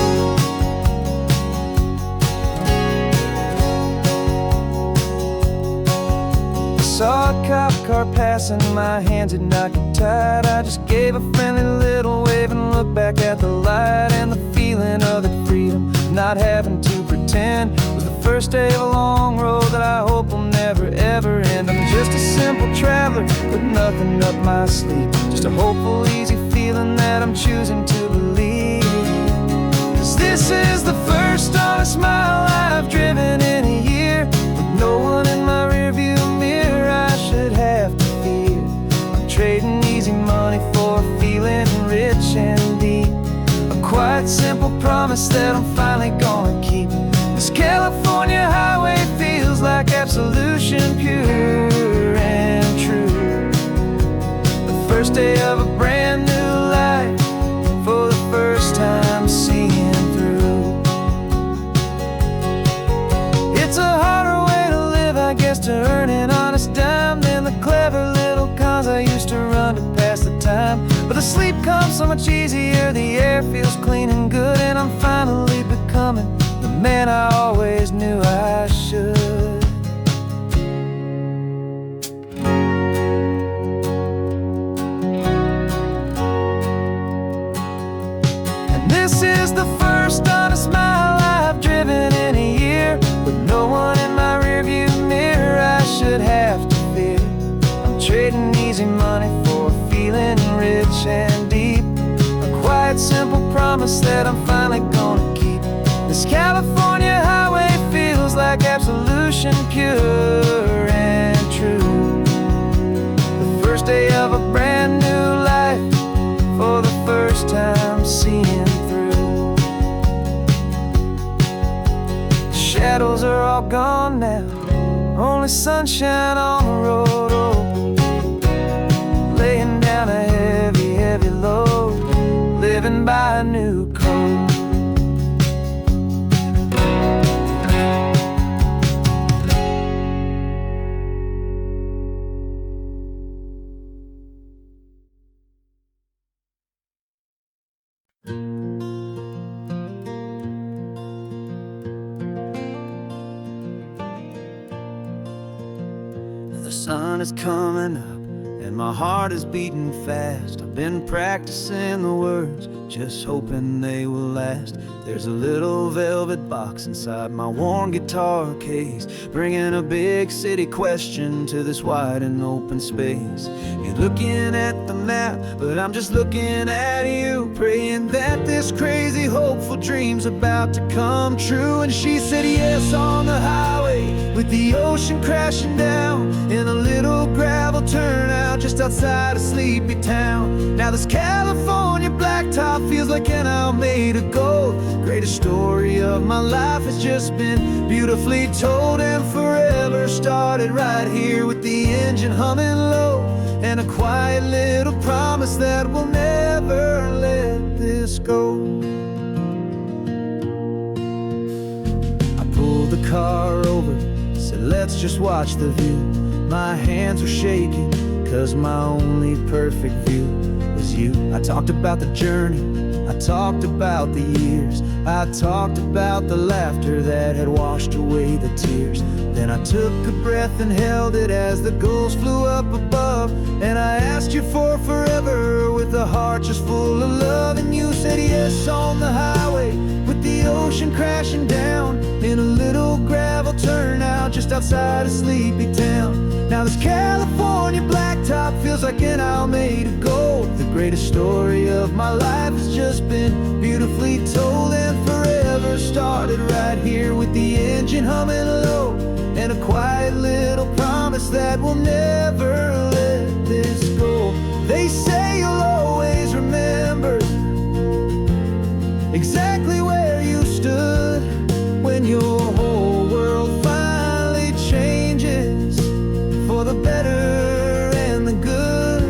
Saw a cop car passing, my hands had not got tied. I just gave a friendly little wave and looked back at the light, and the feeling of the freedom, not having to pretend, was the first day of a long road that I hope will never ever end. I'm just a simple traveler with nothing up my sleeve, just a hopeful easy feeling that I'm choosing to believe. 'Cause this is the first honest mile I've driven in a year, with no one in my rearview mirror I should have to fear. I'm trading easy money for a feeling rich and deep, a quiet simple promise that I'm finally gonna keep. This California highway feels like absolution, pure and true. The first day of a brand new life, for the first time seeing through. It's a harder way to live, I guess, to earn an honest dime than the clever little cons I used to run to pass the time. But the sleep comes so much easier, the air feels clean and good, and I'm finally becoming the man I always knew I should. And this is the first honest mile I've driven in a year, with no one in my rearview mirror I should have to fear. I'm trading easy money for a feeling rich and deep, a quiet simple promise that I'm finally gonna keep. This California highway feels like absolution, pure and true. The first day of a brand new life, for the first time seeing through. The shadows are all gone now, only sunshine on the road. Oh, laying down a heavy, heavy load, living by a new code. The sun is coming up and my heart is beating fast. I've been practicing the words, just hoping they will last. There's a little velvet box inside my worn guitar case, bringing a big city question to this wide and open space. You're looking at the map, but I'm just looking at you, praying that this crazy hopeful dream's about to come true. And she said yes on the highway, with the ocean crashing down, in a little gravel turnout just outside of sleepy town. Now this California blacktop feels like an owl made of gold. Greatest story of my life has just been beautifully told, and forever started right here with the engine humming low, and a quiet little promise that we'll never let this go. I pulled the car over, said let's just watch the view. My hands were shaking, cause my only perfect view was you. I talked about the journey I talked about the years, I talked about the laughter that had washed away the tears. Then I took a breath and held it as the gulls flew up above. And I asked you for forever with a heart just full of love. And you said yes on the highway with the ocean crashing down in a little gravel turnout just outside of Sleepy Town. Now this California blacktop feels like an Alameda Gold. The greatest story of my life has just been beautifully told, and forever started right here with the engine humming low, and a quiet little promise that we'll never let this go. They say you'll always remember exactly where you stood when your whole world finally changes for the better and the good.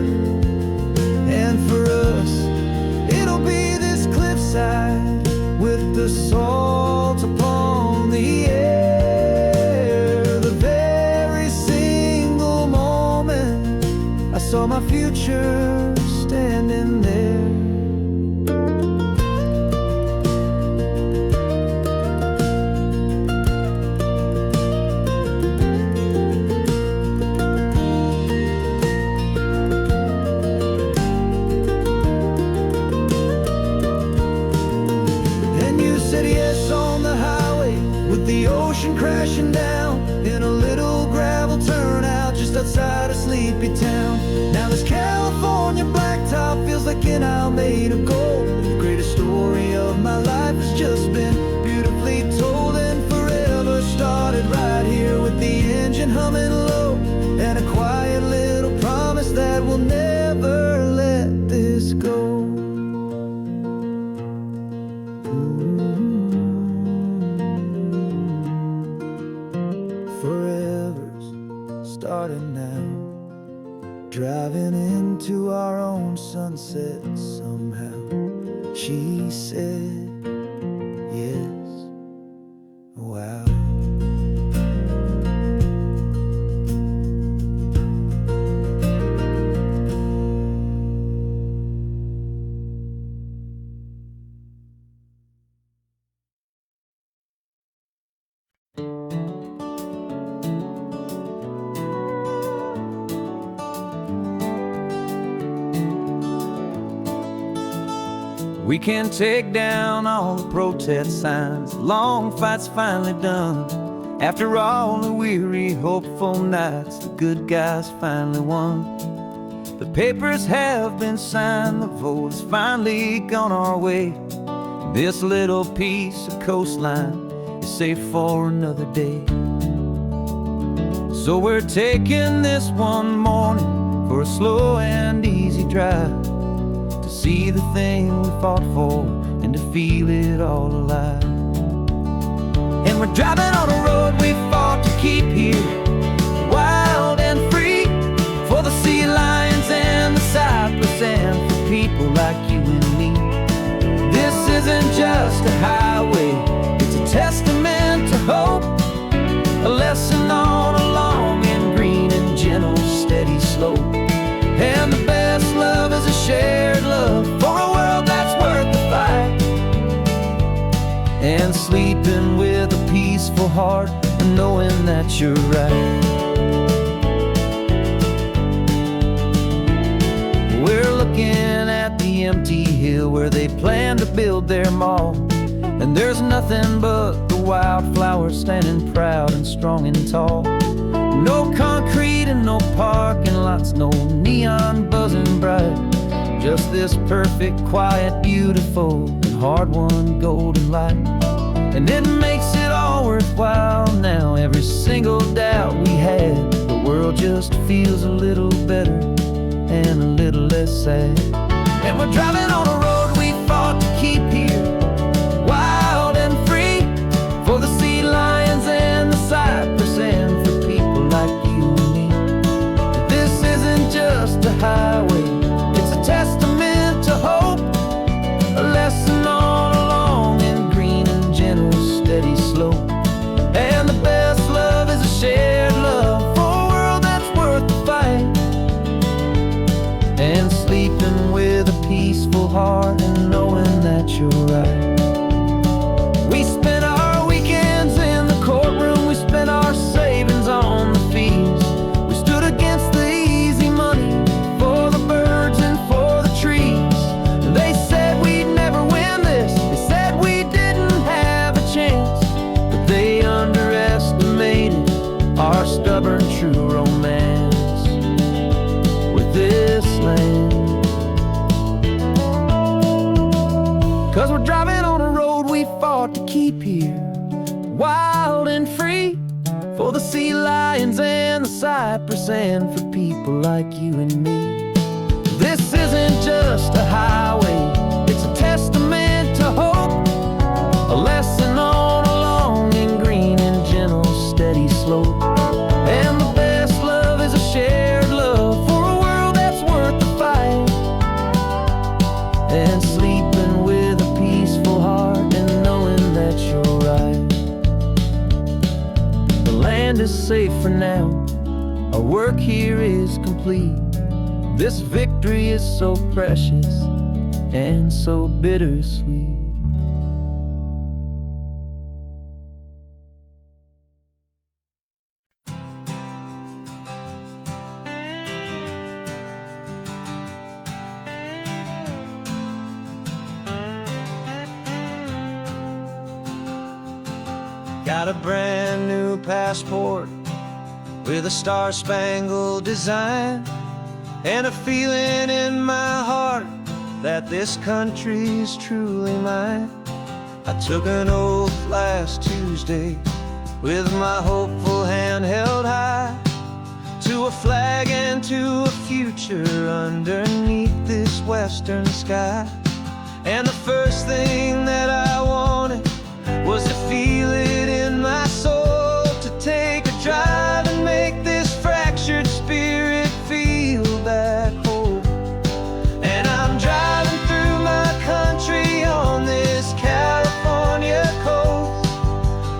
And for us, it'll be this cliffside with the salt upon the air. The very single moment I saw my future standing there. The ocean crashing down in a little gravel turnout just outside of Sleepy Town. Now this California blacktop feels like an Alameda Gold. The greatest story of my life has just been beautifully told, and forever started right here with the engine humming low, and a quiet little promise that we'll never let this go. Forever's starting now, driving into our own sunset somehow. She said yes, wow. We can take down all the protest signs, long fight's finally done. After all the weary, hopeful nights, the good guys finally won. The papers have been signed, the vote has finally gone our way. This little piece of coastline is safe for another day. So we're taking this one morning for a slow and easy drive, to see the thing we fought for and to feel it all alive. And we're driving on a road we fought to keep here, wild and free, for the sea lions and the cypress and for people like you and me. This isn't just a highway, it's a testament to hope, a lesson on a long and green and gentle steady slope. And the best love is a shared love for a world that's worth the fight, and sleeping with a peaceful heart and knowing that you're right. We're looking at the empty hill where they plan to build their mall, and there's nothing but the wildflowers standing proud and strong and tall. No concrete and no parking lots, no neon buzzing bright, just this perfect, quiet, beautiful, and hard-won golden light. And it makes it all worthwhile now, every single doubt we had. The world just feels a little better and a little less sad. And we're driving on a road we fought to keep here, wild and free, for the sea lions and the cypress and for people like you and me. This isn't just a highway, it's a testament to hope, a lesson on a long and green and gentle steady slope. And the best love is a shared love for a world that's worth the fight, and sleeping with a peaceful heart and knowing that that you're right. We spent our weekends in the courtroom, we spent our savings on the fees. We stood against the easy money for the birds and for the trees. They said we'd never win this, they said we didn't have a chance, but they underestimated our stubborn true romance with this land. 'Cause we're driving on a road we fought to keep here, wild and free, for the sea lions and the cypress and for people like you and me. This isn't just a highway, it's a testament to hope, a lesson on a long and green and gentle steady slope. And the best love is a shared love for a world that's worth the fight, and sleeping with a peaceful heart and knowing that you're right. The land is safe for now, our work here is complete. This victory is so precious and so bittersweet. Got a brand new passport with a star-spangled design, and a feeling in my heart that this country's truly mine. I took an oath last Tuesday with my hopeful hand held high, to a flag and to a future underneath this western sky. And the first thing that I wanted was to feel it in my soul, to take a drive and make this fractured spirit feel back home. And I'm driving through my country on this California coast,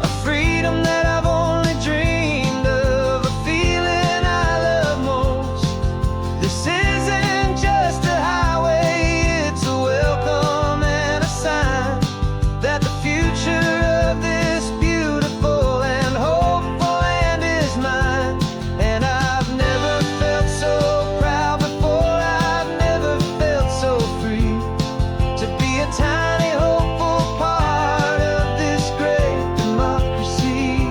a freedom that I've only dreamed of, a feeling I love most. This isn't just a highway, it's a welcome and a sign that the future of this beautiful and hopeful land is mine. And I've never felt so proud before, I've never felt so free, to be a tiny hopeful part of this great democracy.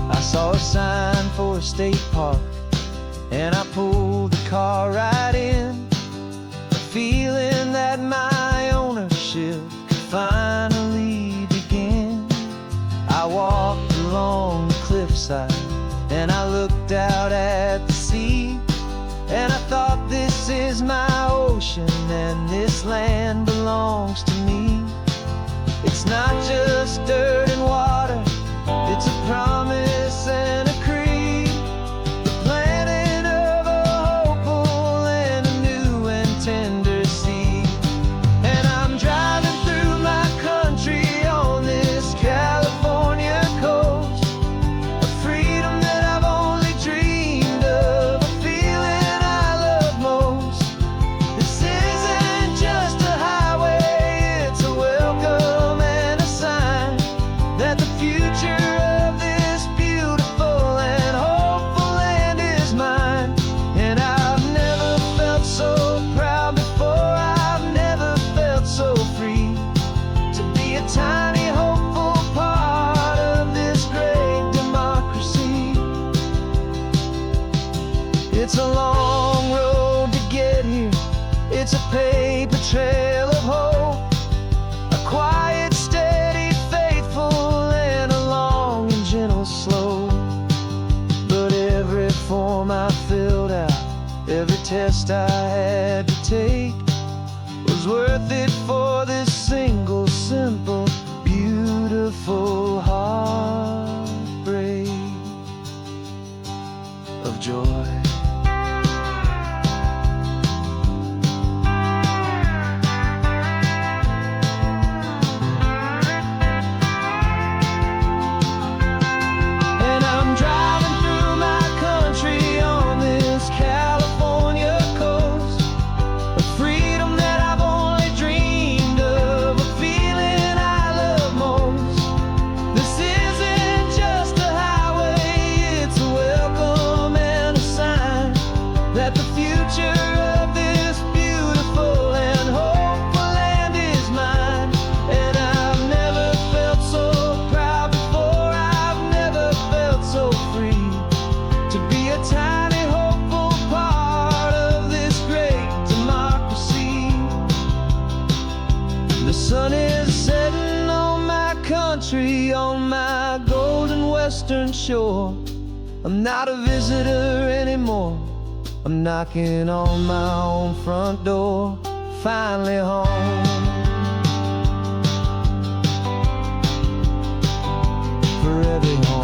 I saw a sign for a state park, and I pulled the car right in, a feeling that my ownership could finally begin. I walked along the cliffside and I looked out at the sea, and I thought, this is my ocean and this land belongs to me. It's not just dirt and water, it's a promise and a creed, the planting of a hopeful and a new and tender seed. And I'm driving through my country on this California coast, a freedom that I've only dreamed of, a feeling I love most. This isn't just a highway, it's a welcome and a sign that the future of this beautiful and hopeful land is mine. And I've never felt so proud before, I've never felt so free, to be a tiny hopeful part of this great democracy. It's a long road to get here, it's a paper trail of hope, a quiet, steady, faithful, and a long and gentle slope. But every form I filled out, every test I had to take, was worth it for this single, simple, beautiful heartbreak of joy. And I'm driving through my country on this California coast, a freedom that I've only that the future of this beautiful and hopeful land is mine. And I've never felt so proud before, I've never felt so free to be a tiny hopeful part of this great democracy. The sun is setting on my country, on my golden western shore. I'm not a visitor anymore, I'm knocking on my own front door, finally home. Forever home.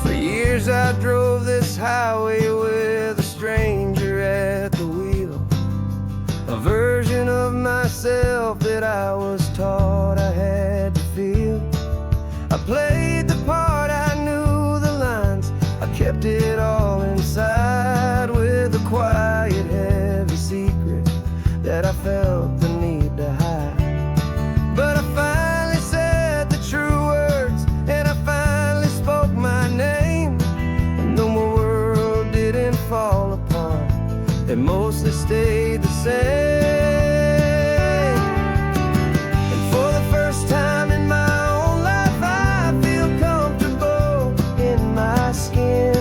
For years I drove this highway with a stranger at the wheel, a version of myself that I was taught I had to feel. I played the part, I knew the lines, I kept it all inside with a quiet, heavy secret that I felt the need to hide. But I finally said the true words, and I finally spoke my name. And though my world didn't fall apart, it mostly stayed the same. And for the first time in my own life, I feel comfortable in my skin.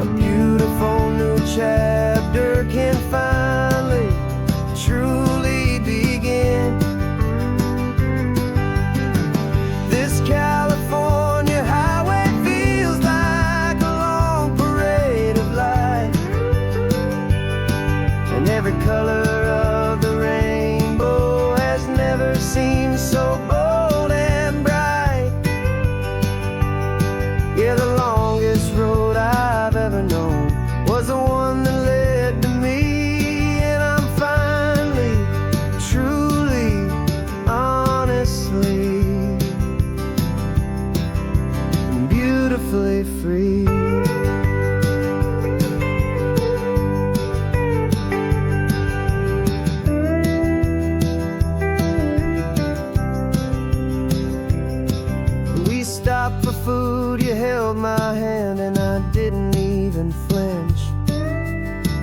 A beautiful new chapter can finally truly begin. This California highway feels like a long parade of light, and every color of the rainbow has never seemed so bold and bright. Yeah, the longest road I've ever known was the one that led to me, and I'm finally, truly, honestly, beautifully free. We stopped for food, you held my hand, and I didn't even flinch.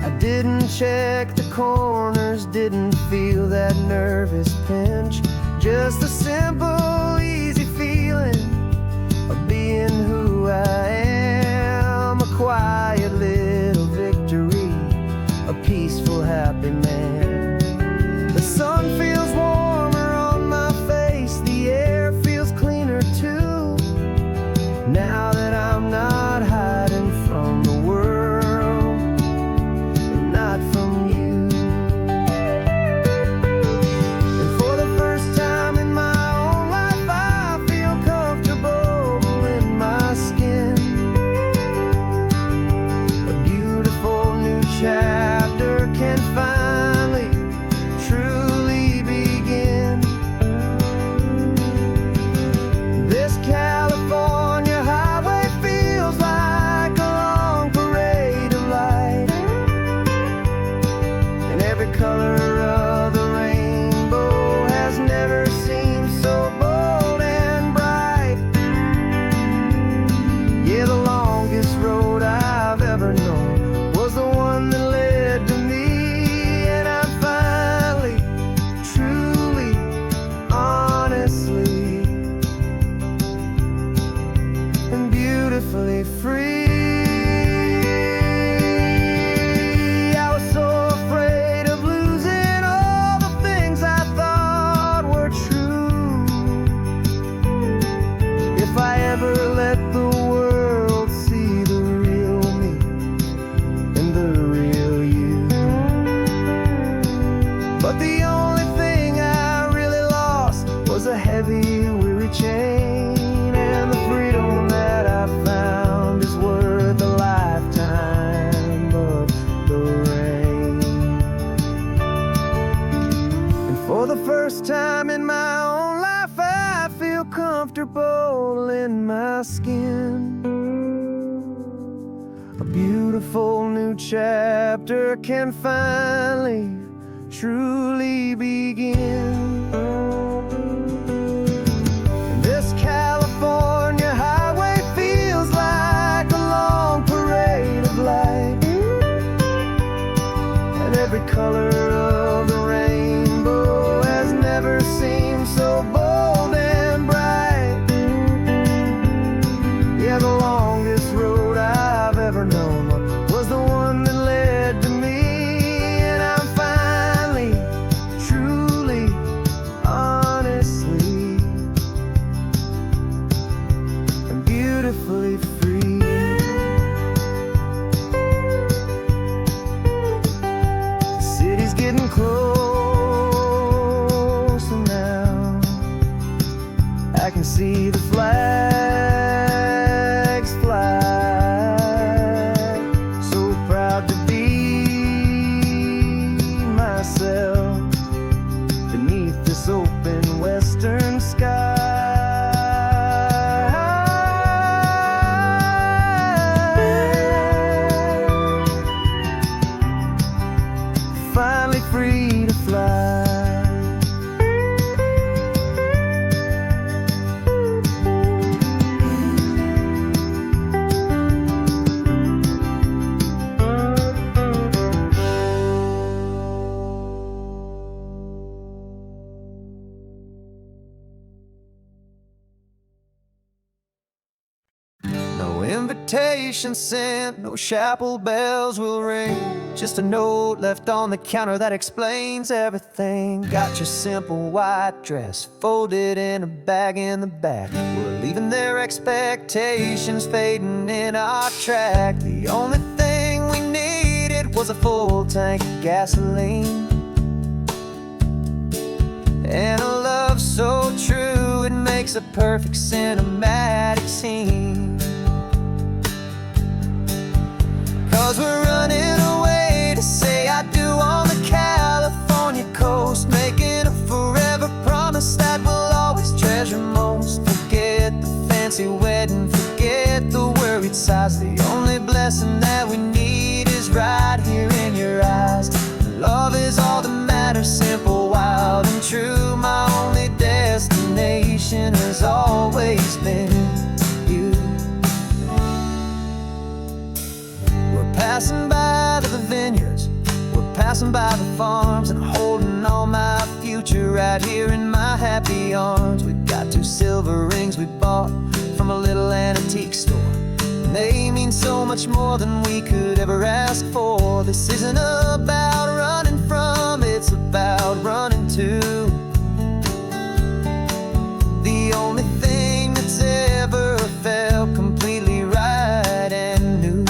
I didn't check the corners, didn't feel that nervous pinch. Just a simple, easy feeling of being who I am. A quiet little victory, a peaceful, happy man. The sun feels warmer on my face, the air feels cleaner too, now that I'm not hiding from the world, and not from you. And for the first time in my own life, I feel comfortable in my skin. comfortable in my skin. A beautiful new chapter can finally, truly begin. This California highway feels like a long parade of light, and every color of the rainbow has never seemed so bold and bright. Yeah, the longest road I've ever known was the one that led to me, and I'm finally, truly, honestly, and beautifully free. The city's getting closer now. I can see the flags fly. So proud to be myself beneath this open western sky. Finally free to fly. No invitation sent, no chapel bells will ring. Just a note left on the counter that explains everything. Got your simple white dress folded in a bag in the back. We're leaving their expectations fading in our track. The only thing we needed was a full tank of gasoline, and a love so true it makes a perfect cinematic scene. 'Cause we're running away to say I do on the California coast, making a forever promise that we'll always treasure most. Forget the fancy wedding, forget the worried sighs. The only blessing that we need is right here in your eyes. Love is all that matters, simple, wild, and true. My only destination has always been you. We're passing by the vineyards, we're passing by the farms, and holding all my future right here in my happy arms. We've got 2 silver rings we bought from a little antique store, and they mean so much more than we could ever ask for. This isn't about running from, it's about running to. The only thing that's ever felt completely right and new.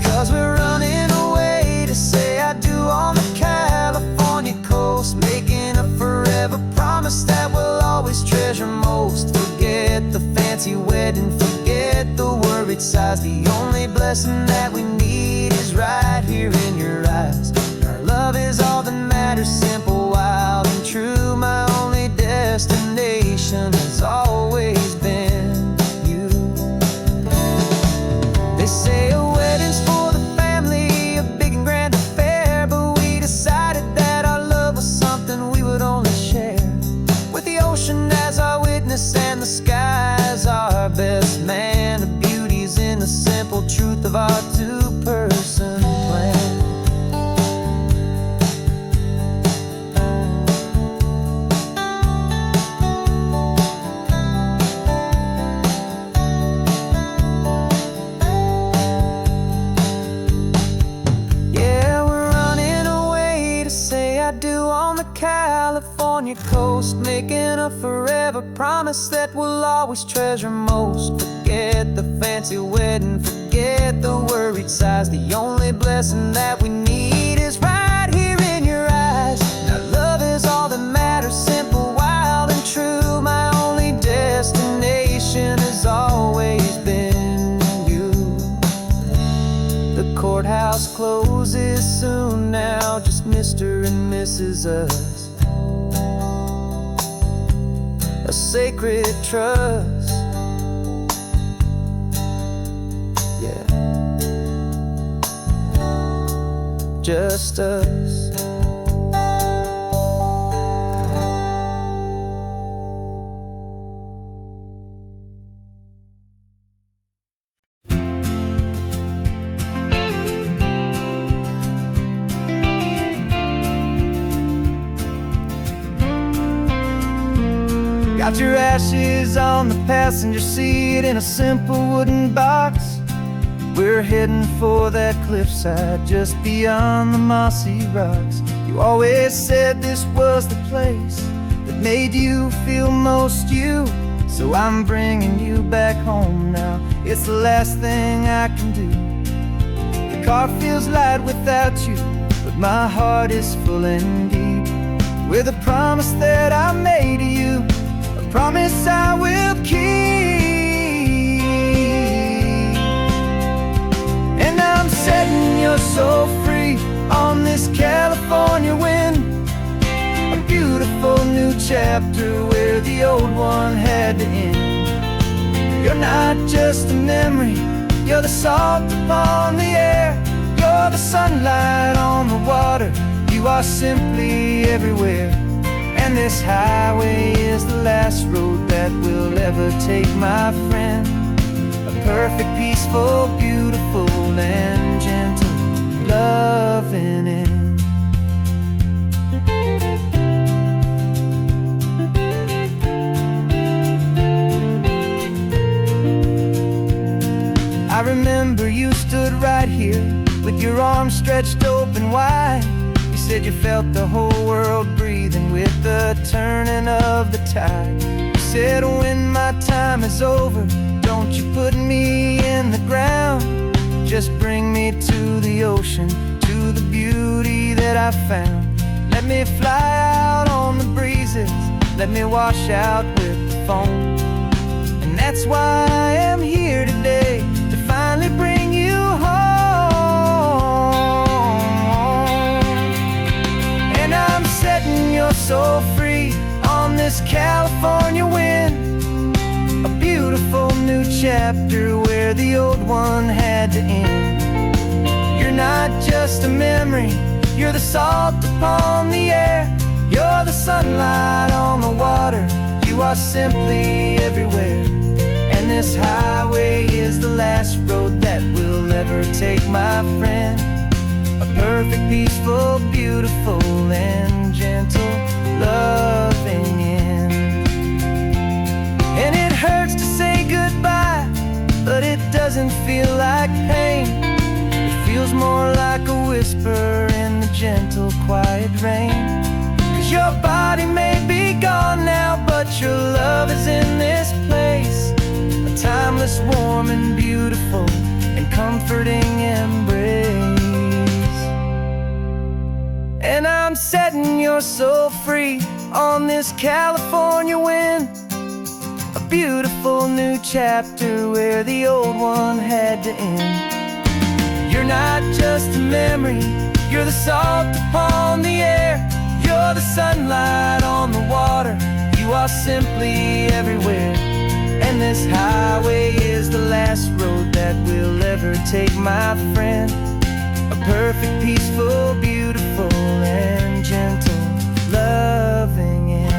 'Cause we're running away to say I do on the California coast, making a forever promise that we'll always treasure most. Forget the fancy wedding, forget the worried sighs. The only blessing that we need is right here in your eyes. Our love is all that matters, simple, wild, and true. My only destination has always been you. They say a wedding's for the family, a big and grand affair, but we decided that our love was something we would only share with the ocean as our witness and the sky as our best man. The beauty's in the simple truth of our 2-person plan. California coast, making a forever promise that we'll always treasure most. Forget the fancy wedding, forget the worried sighs. The only blessing that we need is right here in your eyes. Now love is all that matters, simple, wild, and true. My only destination has always been you. The courthouse closes soon now, just Mr. and Mrs. Us. a sacred trust. Yeah, just us. Got your ashes on the passenger seat in a simple wooden box. We're heading for that cliffside just beyond the mossy rocks. You always said this was the place that made you feel most you. So I'm bringing you back home now. It's the last thing I can do. The car feels light without you, but my heart is full and deep with a promise that I made to you, a promise I will keep. And I'm setting your soul free on this California wind, a beautiful new chapter where the old one had to end. You're not just a memory, you're the salt upon the air, you're the sunlight on the water, you are simply everywhere. And this highway is the last road that we'll ever take, my friend. A perfect, peaceful, beautiful, and gentle loving end. I remember you stood right here with your arms stretched open wide. You said you felt the whole world breathing with the turning of the tide. You said when my time is over, don't you put me in the ground, just bring me to the ocean, to the beauty that I found. Let me fly out on the breezes, let me wash out with the foam. And that's why I am here today, to finally bring you home. And I'm setting your soul free on this California wind, a beautiful new chapter where the old one had to end. You're not just a memory, you're the salt upon the air, you're the sunlight on the water, you are simply everywhere. And this highway is the last road that we'll ever take, my friend. A perfect, peaceful, beautiful, and gentle loving end. And it hurts to say goodbye, but it doesn't feel like pain. It feels more like a whisper in the gentle, quiet rain. 'Cause your body may be gone now, but your love is in this place, a timeless, warm, and beautiful, and comforting embrace. And I'm setting your soul free on this California wind, a beautiful new chapter where the old one had to end. You're not just a memory, you're the salt upon the air, you're the sunlight on the water, you are simply everywhere. And this highway is the last road that we'll ever take, my friend. A perfect, peaceful, beautiful, and gentle loving end.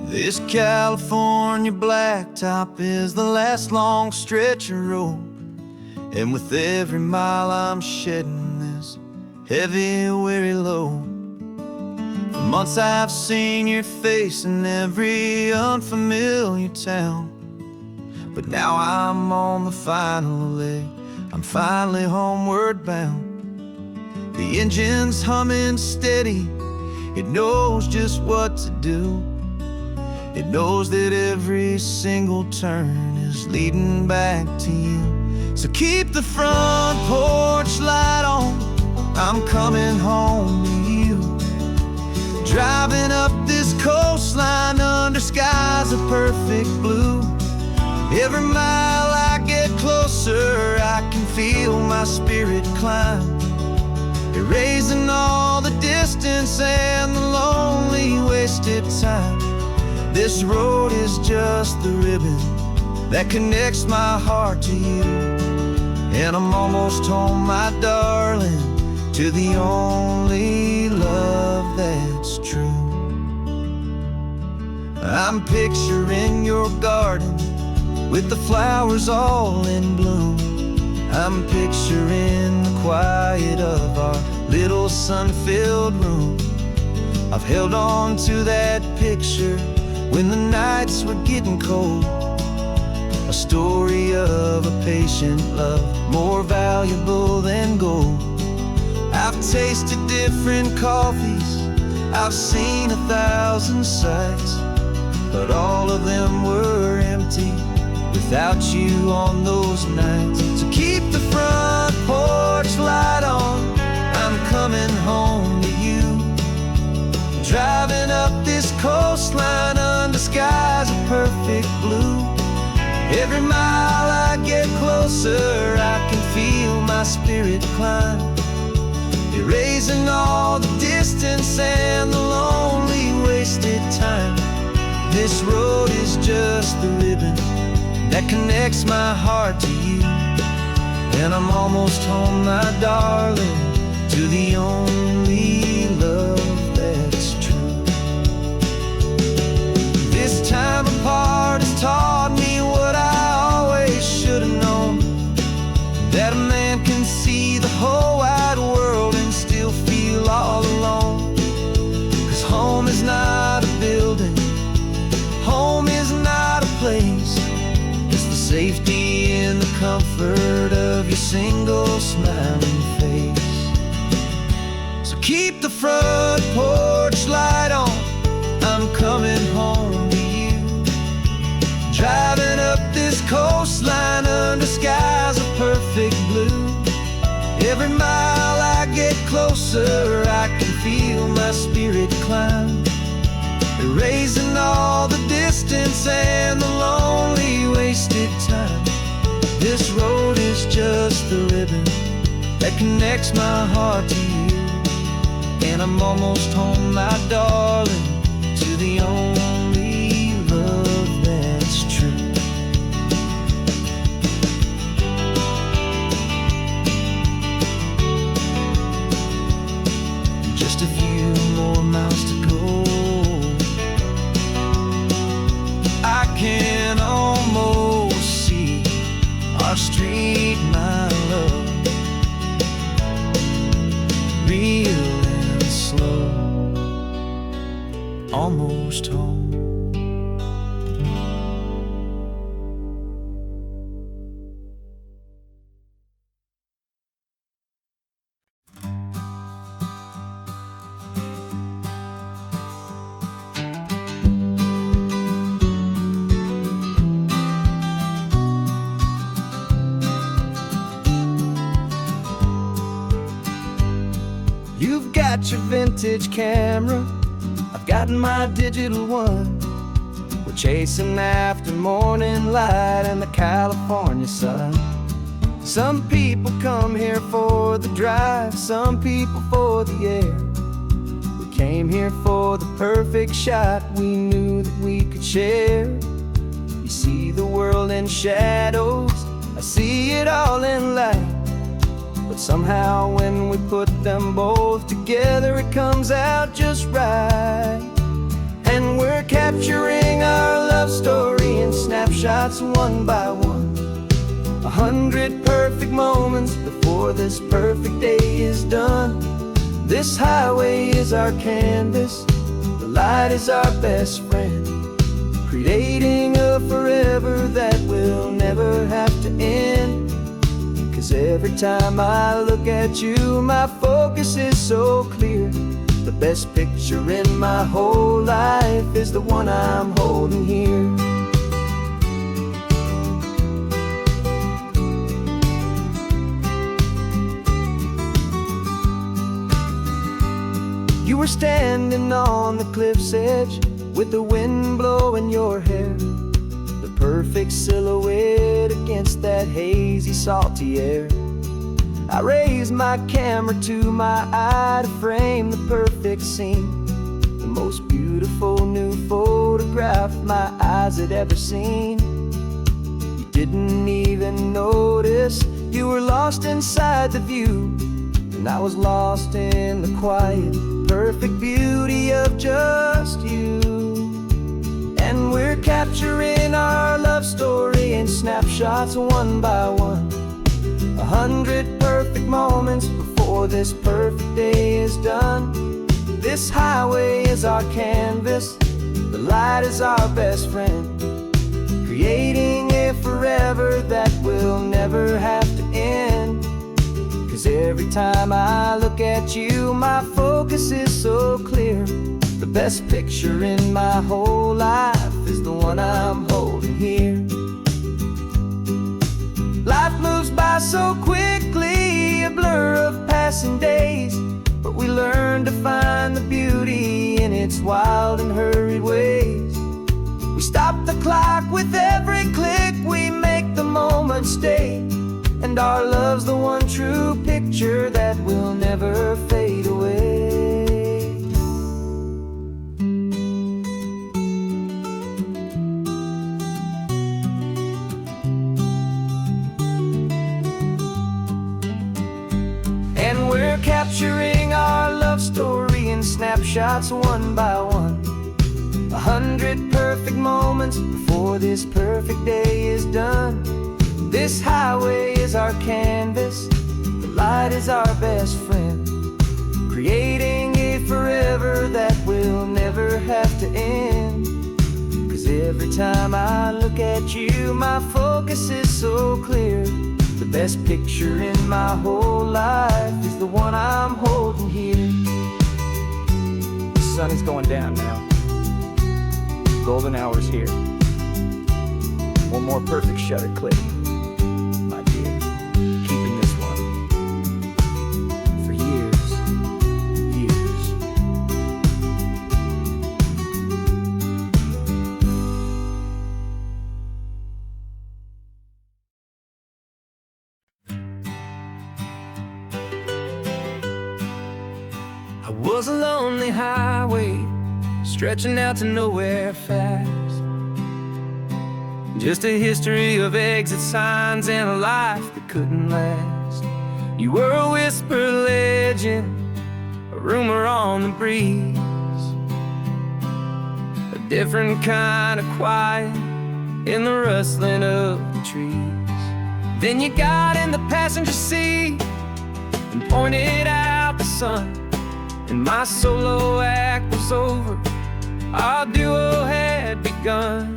This California blacktop is the last long stretch of road, and with every mile I'm shedding this heavy, weary load. For months I've seen your face in every unfamiliar town, but now I'm on the final leg, I'm finally homeward bound. The engine's humming steady, it knows just what to do. It knows that every single turn is leading back to you. So keep the front porch light on, I'm coming home to you. Driving up this coastline under skies of perfect blue. Every mile I get closer, I can feel my spirit climb, erasing all the distance and the lonely wasted time. This road is just the ribbon that connects my heart to you. And I'm almost home, my darling, to the only love that's true. I'm picturing your garden with the flowers all in bloom. I'm picturing the quiet of our little sun-filled room. I've held on to that picture when the nights were getting cold. A story of a patient love, more valuable than gold. I've tasted different coffees, I've seen 1,000 sights, but all of them were empty without you on those nights. So keep the front porch light on, I'm coming home to you. Driving up this coastline under skies of perfect blue. Every mile I get closer, I can feel my spirit climb, erasing all the distance and the lonely wasted time. This road is just the ribbon that connects my heart to you. And I'm almost home, my darling, to the only love that's true. This time apart has taught me what I always should have known, that a man can see the whole wide world and still feel all alone. 'Cause home is not a building, home is not a place, it's the safety and the comfort of your single smiling face. So keep the front porch light on, I'm coming home to you. Driving up this coastline under skies of perfect blue. Every mile I get closer, I can feel my spirit climb, erasing all the distance and the lonely wasted time. This road is just the ribbon that connects my heart to you. And I'm almost home, my darling, to the only love that's true. Just a few more miles to go, I can almost see our street, my love, real and slow, almost home. You've got your vintage camera, I've got my digital one. We're chasing after morning light and the California sun. Some people come here for the drive, some people for the air. We came here for the perfect shot we knew that we could share. You see the world in shadows, I see it all in light. But somehow when we put them both together, it comes out just right. And we're capturing our love story in snapshots one by one. 100 perfect moments before this perfect day is done. This highway is our canvas, the light is our best friend, creating a forever that will never have to end. 'Cause every time I look at you, my focus is so clear. The best picture in my whole life is the one I'm holding here. You were standing on the cliff's edge with the wind blowing your hair, the perfect silhouette against that hazy, salty air. I raised my camera to my eye to frame the perfect scene, the most beautiful new photograph my eyes had ever seen. You didn't even notice you were lost inside the view, and I was lost in the quiet, perfect beauty of just you. And we're capturing our love story in snapshots one by one, 100 perfect moments before this perfect day is done. This highway is our canvas, the light is our best friend, creating a forever that will never have to end. 'Cause every time I look at you, my focus is so clear. The best picture in my whole life is the one I'm holding here. Life moves by so quickly, a blur of passing days, but we learn to find the beauty in its wild and hurried ways. We stop the clock with every click, we make the moment stay, and our love's the one true picture that will never fade away. And we're capturing our love story in snapshots one by one, 100 perfect moments before this perfect day is done. This highway is our canvas, the light is our best friend, creating a forever that will never have to end. 'Cause every time I look at you, my focus is so clear. The best picture in my whole life is the one I'm holding here. The sun is going down now. Golden hour's here. One more perfect shutter click, my dear. Keeping this one for years, years. I was a lonely highway, stretching out to nowhere fast. Just a history of exit signs and a life that couldn't last. You were a whisper legend, a rumor on the breeze, a different kind of quiet in the rustling of the trees. Then you got in the passenger seat and pointed out the sun, and my solo act was over, our duo had begun.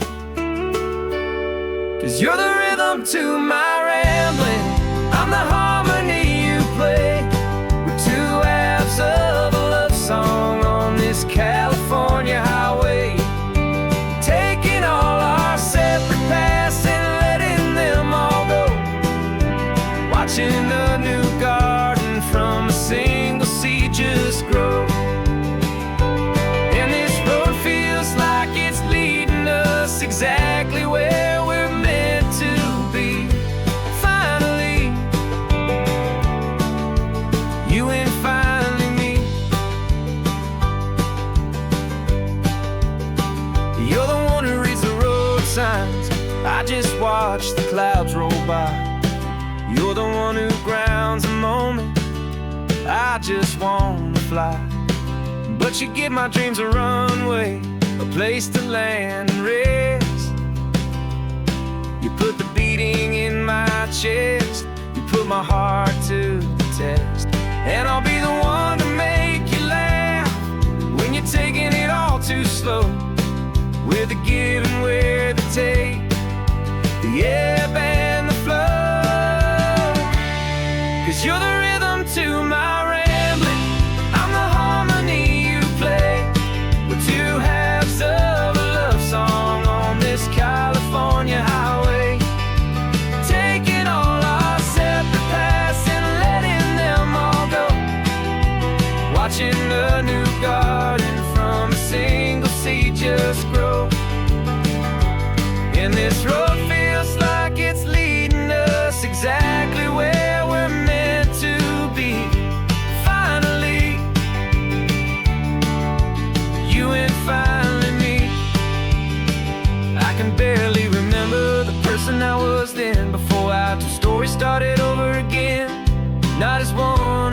'Cause you're the rhythm to my rambling, I'm the harmony you play. We're two halves of a love song on this California highway, taking all our separate paths and letting them all go, watching the new garden from a single seed just grow. And this road feels like it's leading us exactly where we're meant to be. Finally, you and finally me. You're the one who reads the road signs, I just watch the clouds roll by. You're the one who grounds a moment, I just wanna fly. But you give my dreams a runway, a place to land and rest. You put the beating in my chest, you put my heart to the test. And I'll be the one to make you laugh when you're taking it all too slow. We're the give and we're the take, the ebb and the flow. 'Cause you're the rhythm to my rambling, I'm the harmony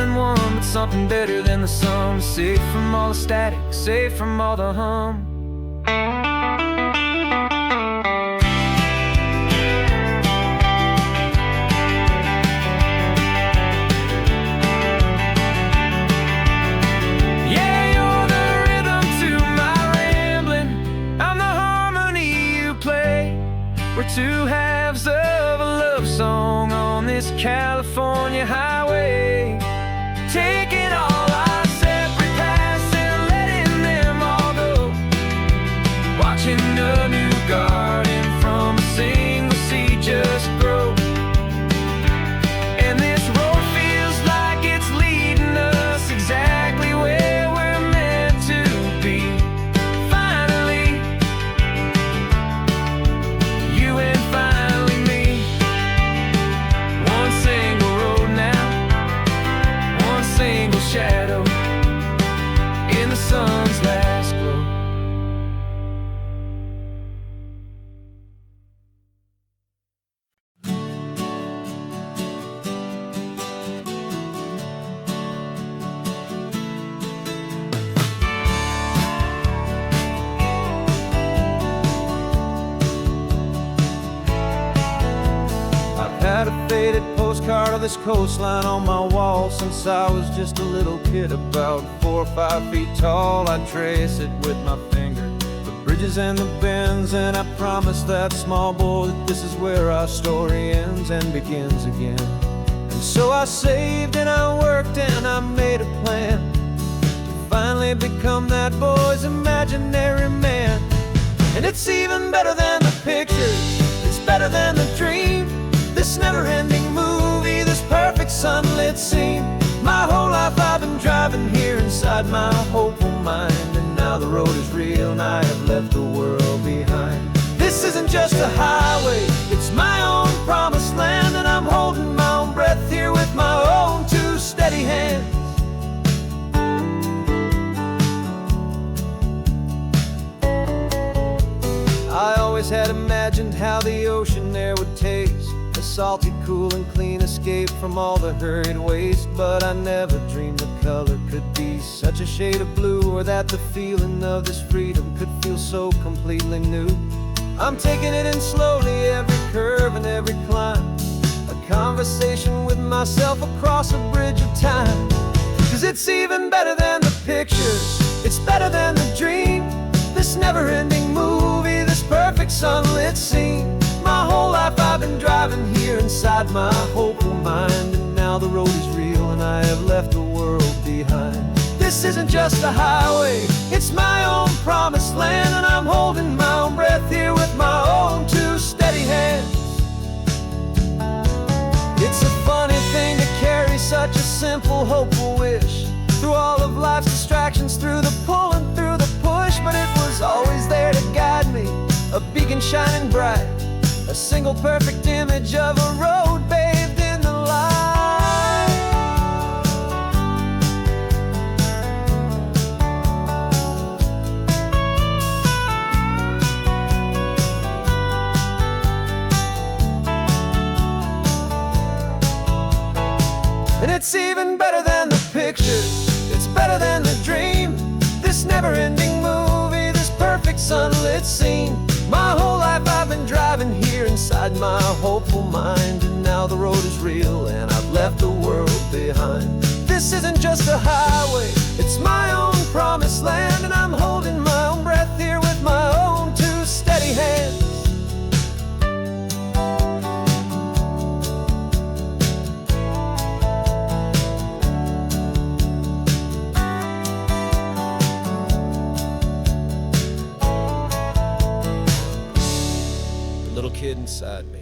in one, but something better than the sum. Safe from all the static, safe from all the hum. We're two halves of a love song on this California highway, taking all our separate paths and letting them all go, watching a new garden from a single seed just grow. And this road feels like it's leading us exactly where we're meant to be. Finally, you and finally me. One single road now, one single shadow in the sun's last glow. Had a faded postcard of this coastline on my wall since I was just a little kid, about 4 or 5 feet tall. I trace it with my finger, the bridges and the bends, and I promised that small boy that this is where our story ends and begins again. And so I saved and I worked and I made a plan to finally become that boy's imaginary man. And it's even better than the pictures, it's better than the dream. This never-ending movie, this perfect sunlit scene. My whole life I've been driving here inside my hopeful mind, and now the road is real and I have left the world behind. This isn't just a highway, it's my own promised land, and I'm holding my own breath here with my own two steady hands. I always had imagined how the ocean air would taste, a salty, cool and clean escape from all the hurried waste. But I never dreamed the color could be such a shade of blue, or that the feeling of this freedom could feel so completely new. I'm taking it in slowly, every curve and every climb, a conversation with myself across a bridge of time. 'Cause it's even better than the pictures, it's better than the dream. This never-ending movie, this perfect sunlit scene. My whole life I've been driving here inside my hopeful mind, and now the road is real and I have left the world behind. This isn't just a highway, it's my own promised land, and I'm holding my own breath here with my own two steady hands. It's a funny thing to carry such a simple, hopeful wish through all of life's distractions, through the pull and through the push. But it was always there to guide me, a beacon shining bright, a single perfect image of a road bathed in the light. And it's even better than the pictures, it's better than the dream. This never-ending movie, this perfect sunlit scene. My whole life I've been driving here inside my hopeful mind, and now the road is real and I've left the world behind. This isn't just a highway, it's my own promised land, and I'm holding my own breath here with my own two steady hands. Little kid inside me.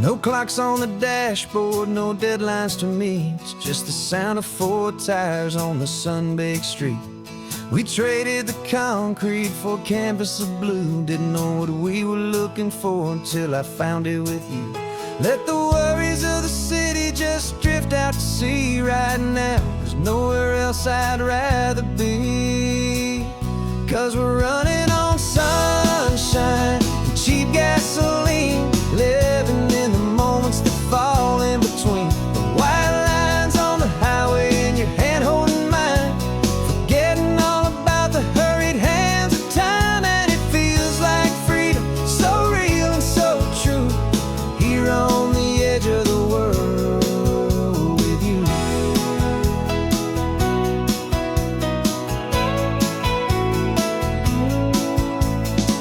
No clocks on the dashboard, no deadlines to meet, just the sound of 4 tires on the sun-baked street. We traded the concrete for a canvas of blue. Didn't know what we were looking for until I found it with you. Let the worries of the city just drift out to sea. Right now, there's nowhere else I'd rather be. 'Cause we're running on sunshine and cheap gasoline, living in the moments that fall in between the white lines on the highway and your hand holding mine, forgetting all about the hurried hands of time. And it feels like freedom, so real and so true, here on the edge of the world with you.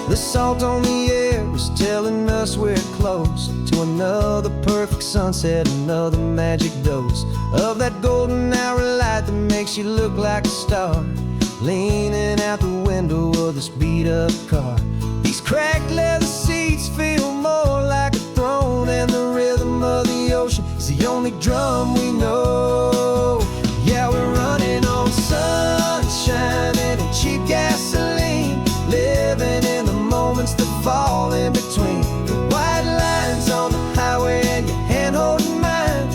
The salt on the air is telling us we're close to another perfect sunset, another magic dose of that golden hour light that makes you look like a star, leaning out the window of this beat-up car. These cracked leather seats feel more like a throne, and the rhythm of the ocean is the only drum we know. Yeah, we're running on sunshine and a cheap gasoline, living in the moments that fall in between the white lines on the highway and your hand holding mine,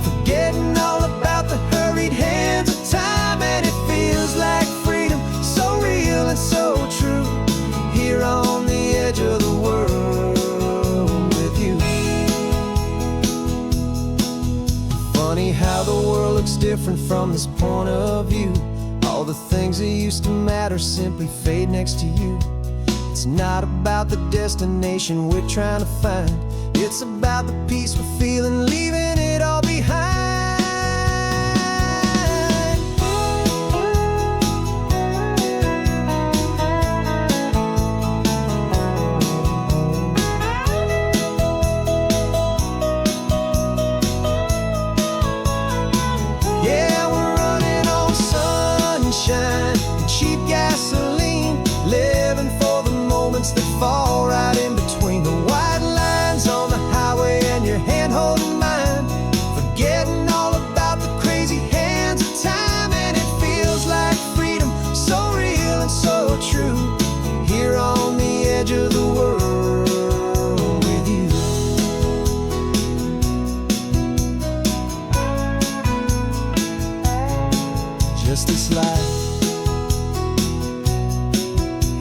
forgetting all about the hurried hands of time. And it feels like freedom, so real and so true, here on the edge of the world with you. Funny how the world looks different from this point of view. All the things that used to matter simply fade next to you. It's not about the destination we're trying to find, it's about the peace we're feeling, leaving it all behind. Yeah, we're running on sunshine and cheap gasoline, living for the moments that fall right in between the white lines on the highway and your hand holding mine, forgetting all about the crazy hands of time. And it feels like freedom, so real and so true, here on the edge of the world with you. Just this life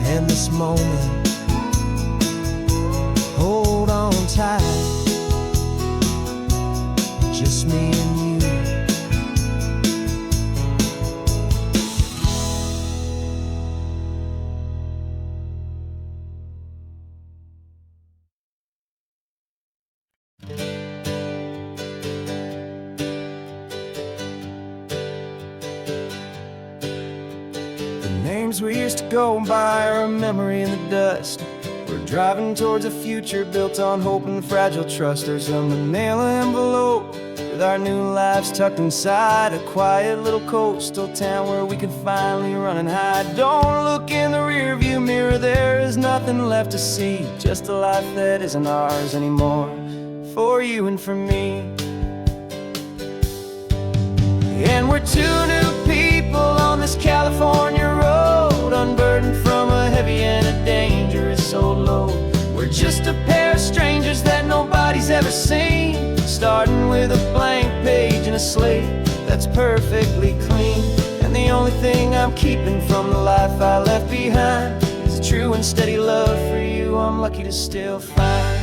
and this moment, hold on tight, just me and you. The names we used to go by are a memory in the dust. We're driving towards a future built on hope and fragile trust. There's a manila envelope with our new lives tucked inside, a quiet little coastal town where we can finally run and hide. Don't look in the rearview mirror, there is nothing left to see, just a life that isn't ours anymore, for you and for me. And we're two new people on this California road, unburdened from a heavy and a dangerous old load. We're just a pair of strangers that nobody's ever seen, starting with a blank page and a slate that's perfectly clean. And the only thing I'm keeping from the life I left behind is a true and steady love for you I'm lucky to still find.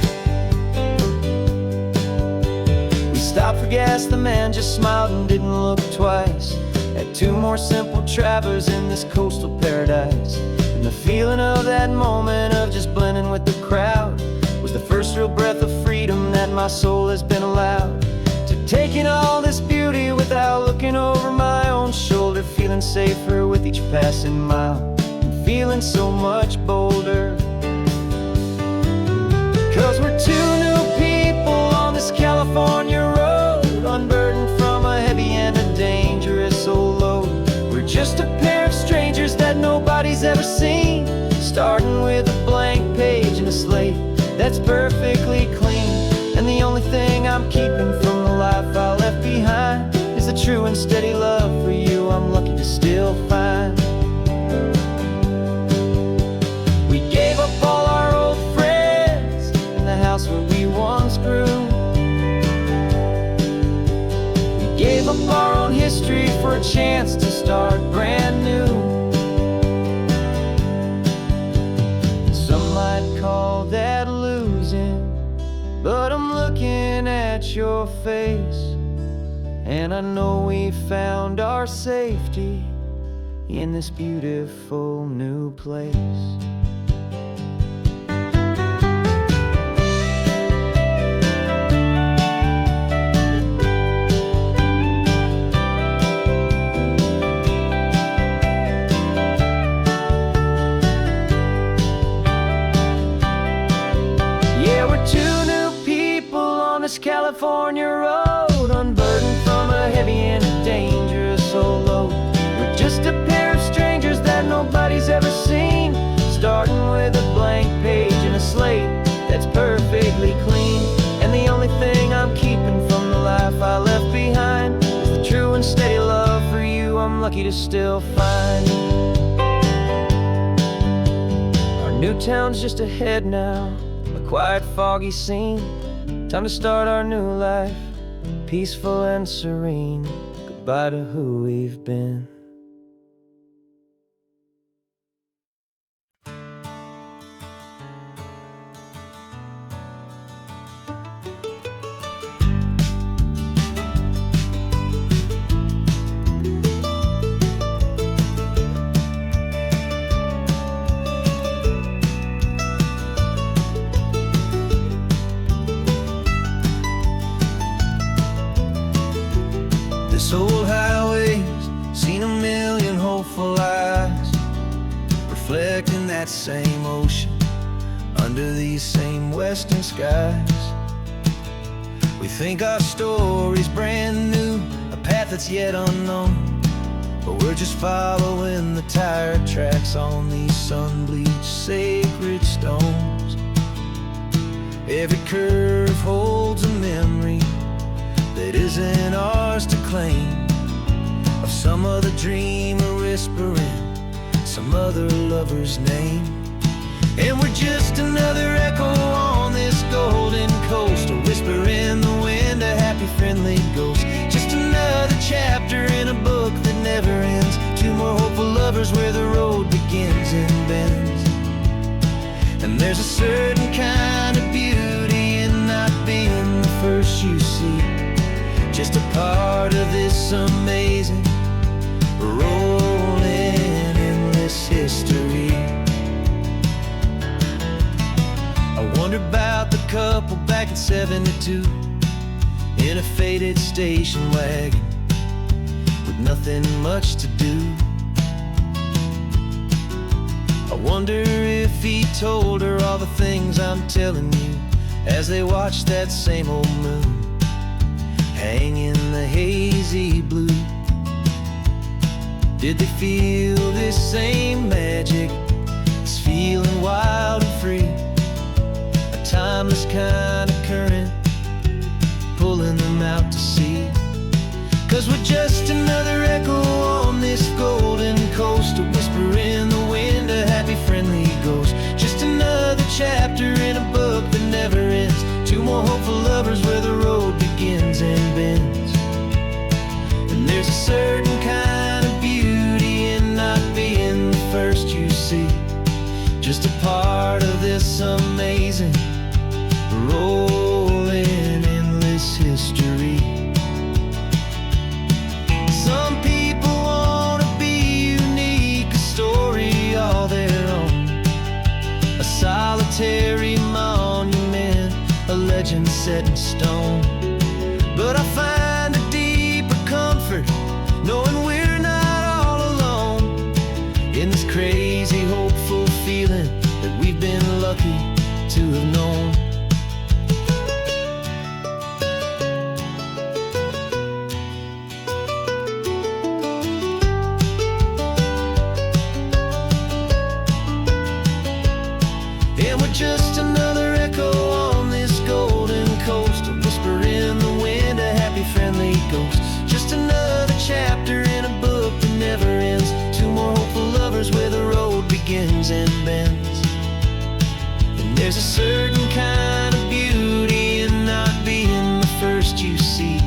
We stopped for gas, the man just smiled and didn't look twice at two more simple travelers in this coastal paradise. And the feeling of that moment of just blending with the crowd was the first real breath of freedom that my soul has been allowed to take in all this beauty without looking over my own shoulder, feeling safer with each passing mile and feeling so much bolder. 'Cause we're two new people on this California road, unburdened from a heavy and a dangerous old load. We're just a pair of strangers that nobody's ever seen, starting with a blank page and a slate that's perfectly clean. And the only thing I'm keeping from the life I left behind is a true and steady love for you I'm lucky to still find. a chance to start brand new. Some might call that losing, but I'm looking at your face, and I know we found our safety in this beautiful new place. Yeah, we're two new people on this California road, unburdened from a heavy and a dangerous old load. We're just a pair of strangers that nobody's ever seen, starting with a blank page and a slate that's perfectly clean. And the only thing I'm keeping from the life I left behind is the true and steady love for you I'm lucky to still find. Our new town's just ahead now, a quiet, foggy scene. Time to start our new life, peaceful and serene. Goodbye to who we've been. This old highway's seen a million hopeful eyes, reflecting that same ocean under these same western skies. We think our story's brand new, a path that's yet unknown, but we're just following the tire tracks on these sun-bleached sacred stones. Every curve holds a memory that isn't ours to claim, of some other dreamer whispering some other lover's name. And we're just another echo on this golden coast, a whisper in the wind, a happy friendly ghost. Just another chapter in a book that never ends, two more hopeful lovers where the road begins and bends. And there's a certain kind of beauty in not being the first you see, just a part of this amazing, rolling, endless history. I wonder about the couple back in '72 in a faded station wagon with nothing much to do. I wonder if he told her all the things I'm telling you as they watched that same old moon hang in the hazy blue. Did they feel this same magic, this feeling wild and free, a timeless kind of current pulling them out to sea? 'Cause we're just another echo on this golden coast, a whisper in the wind, a happy friendly ghost. Just another chapter in a book that never ends, two more hopeful lovers where the road begins and bends. And there's a certain kind of beauty in not being the first you see, just a part of this amazing, rolling, endless history. Some people wanna be unique, a story all their own, a solitary monument, a legend set in stone. But I find a deeper comfort knowing we're not all alone in this crazy, hopeful feeling that we've been lucky to have known. And we're just another echo on this golden coast, a whisper in the wind, a happy friendly ghost. Just another chapter in a book that never ends, two more hopeful lovers where the road begins and bends. And there's a certain kind of beauty in not being the first you see,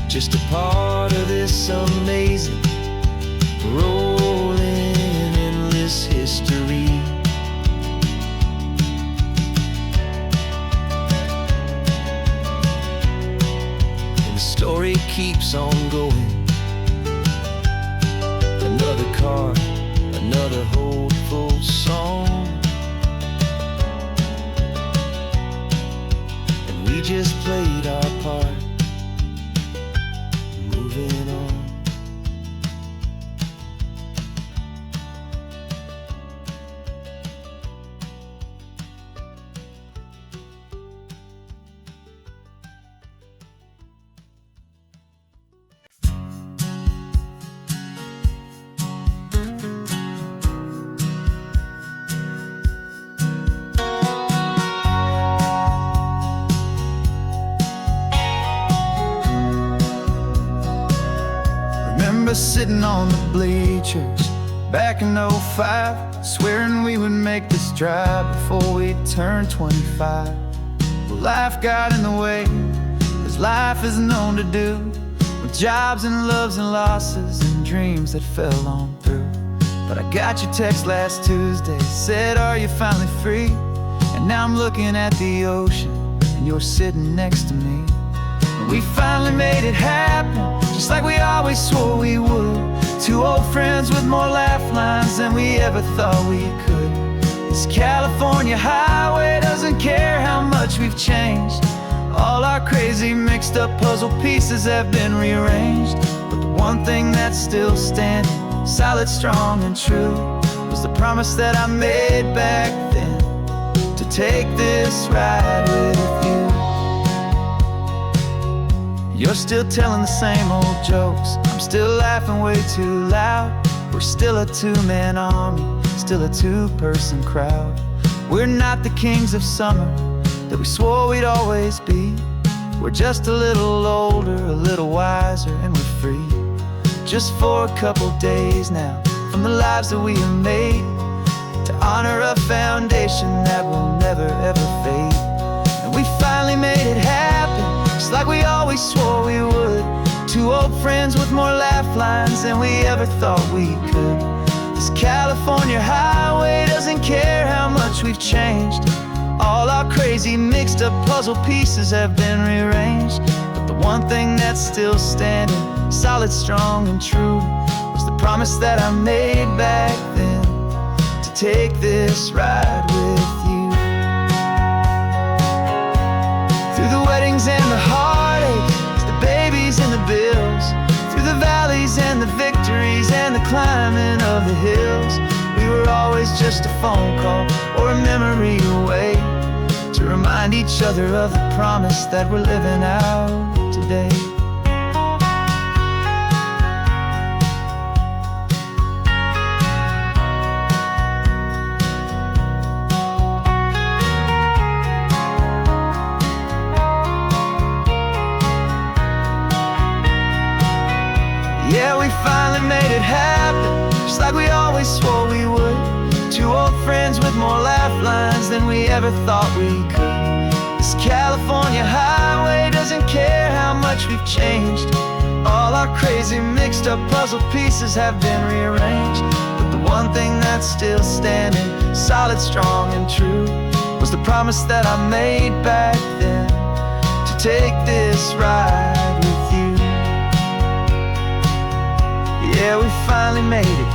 just a part of this amazing, keeps on going. Another card, another hopeful song, and we just played our part, moving on. Remember sitting on the bleachers back in '05, swearing we would make this drive before we turned 25. Well, life got in the way, as life is known to do, with jobs and loves and losses and dreams that fell on through. But I got your text last Tuesday, said, are you finally free? And now I'm looking at the ocean, and you're sitting next to me. We finally made it happen, just like we always swore we would. Two old friends with more laugh lines than we ever thought we could. This California highway doesn't care how much we've changed. All our crazy mixed up puzzle pieces have been rearranged. But the one thing that's still standing, solid, strong, and true, was the promise that I made back then, to take this ride with you. You're still telling the same old jokes, I'm still laughing way too loud. We're still a two-man army, still a two-person crowd. We're not the kings of summer that we swore we'd always be. We're just a little older, a little wiser, and we're free. Just for a couple days now, from the lives that we have made, to honor a foundation that will never ever fade. And we finally made it happen, just like we always swore we would. Two old friends with more laugh lines than we ever thought we could. This California highway doesn't care how much we've changed. All our crazy mixed up puzzle pieces have been rearranged. But the one thing that's still standing, solid, strong, and true, was the promise that I made back then, to take this ride with you. Through the weddings and the heartaches, the babies and the bills, through the valleys and the victories and the climbing of the hills, we were always just a phone call or a memory away, to remind each other of the promise that we're living out today. Yeah, we finally made it happen, just like we always swore we would. Two old friends with more laugh lines than we ever thought we could. This California highway doesn't care how much we've changed. All our crazy mixed up puzzle pieces have been rearranged. But the one thing that's still standing, solid, strong, and true, was the promise that I made back then, to take this ride with you. Yeah, we finally made it,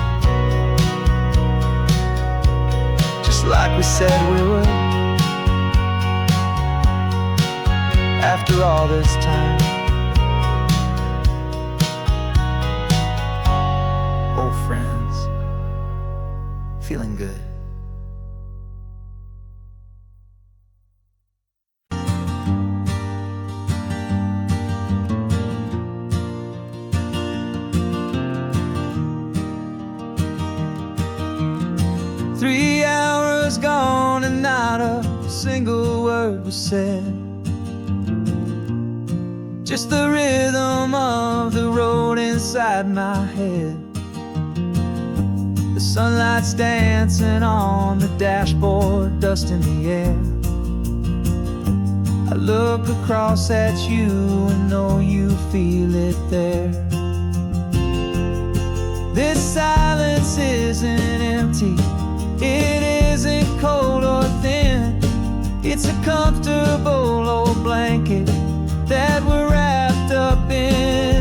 just like we said we would. After all this time, old friends, feeling good. Three hours gone and not a single word was said. Just the rhythm of the road inside my head. The sunlight's dancing on the dashboard, dust in the air. I look across at you and know you feel it there. This silence isn't empty, it isn't cold or thin. It's a comfortable old blanket that we're wrapped up in.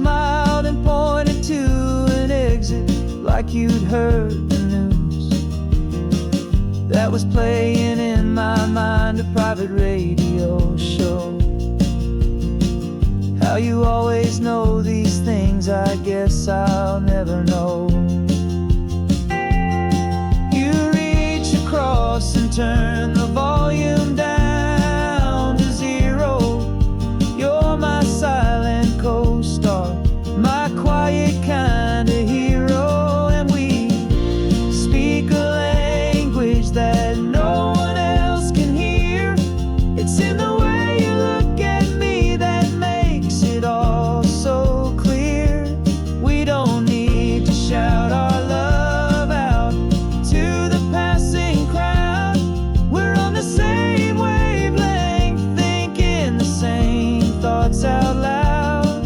smiled and pointed to an exit like you'd heard the news. That was playing in my mind, a private radio show. How you always know these things, I guess I'll never know. You reach across and turn the volume down to 0. You're my silent co-star, my quiet kind of hero. And we speak a language that no one else can hear. It's in the way you look at me that makes it all so clear. We don't need to shout our love out to the passing crowd. We're on the same wavelength, thinking the same thoughts out loud.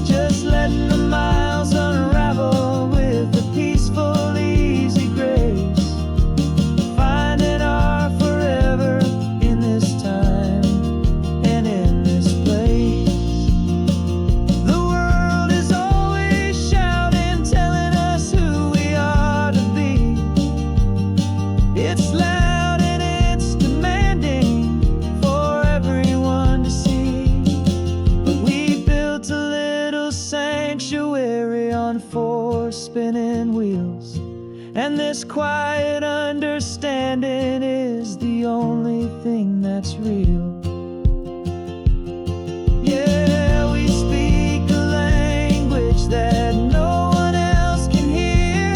Just letting the miles unravel with a peaceful, easy grace. Finding our forever in this time and in this place. The world is always shouting, telling us who we are to be. It's loud and it's demanding for everyone to see. But we built a little sanctuary on 4 spinning wheels, and this quiet understanding is the only thing that's real. Yeah, we speak a language that no one else can hear.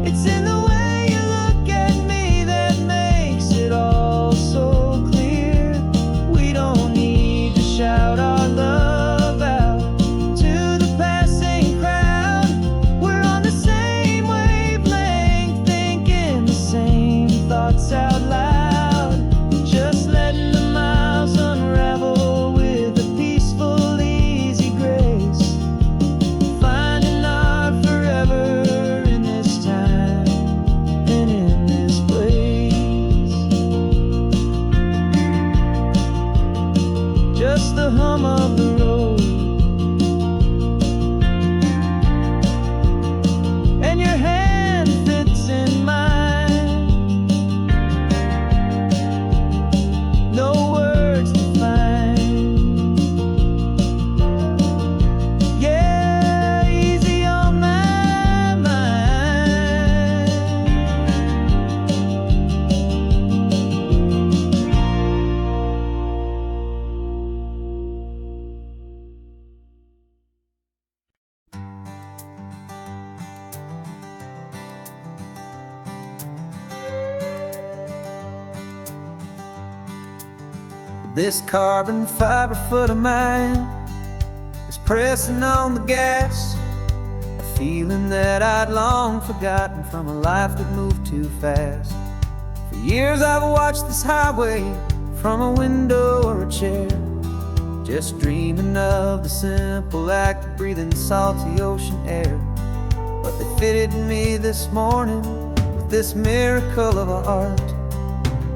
It's in the way you look at me that makes it all so clear. We don't need to shout our love out to the passing crowd. We're on the same wavelength, thinking the same thoughts out loud. Just letting the miles unravel with a peaceful, easy grace. Finding our forever in this time and in this place. Just the hum of the road and your hand fits in mine. No words to find. Yeah, easy on my mind. This carbon fiber foot of mine is pressing on the gas, a feeling that I'd long forgotten from a life that moved too fast. For years I've watched this highway from a window or a chair, just dreaming of the simple act of breathing salty ocean air. But they fitted me this morning with this miracle of art,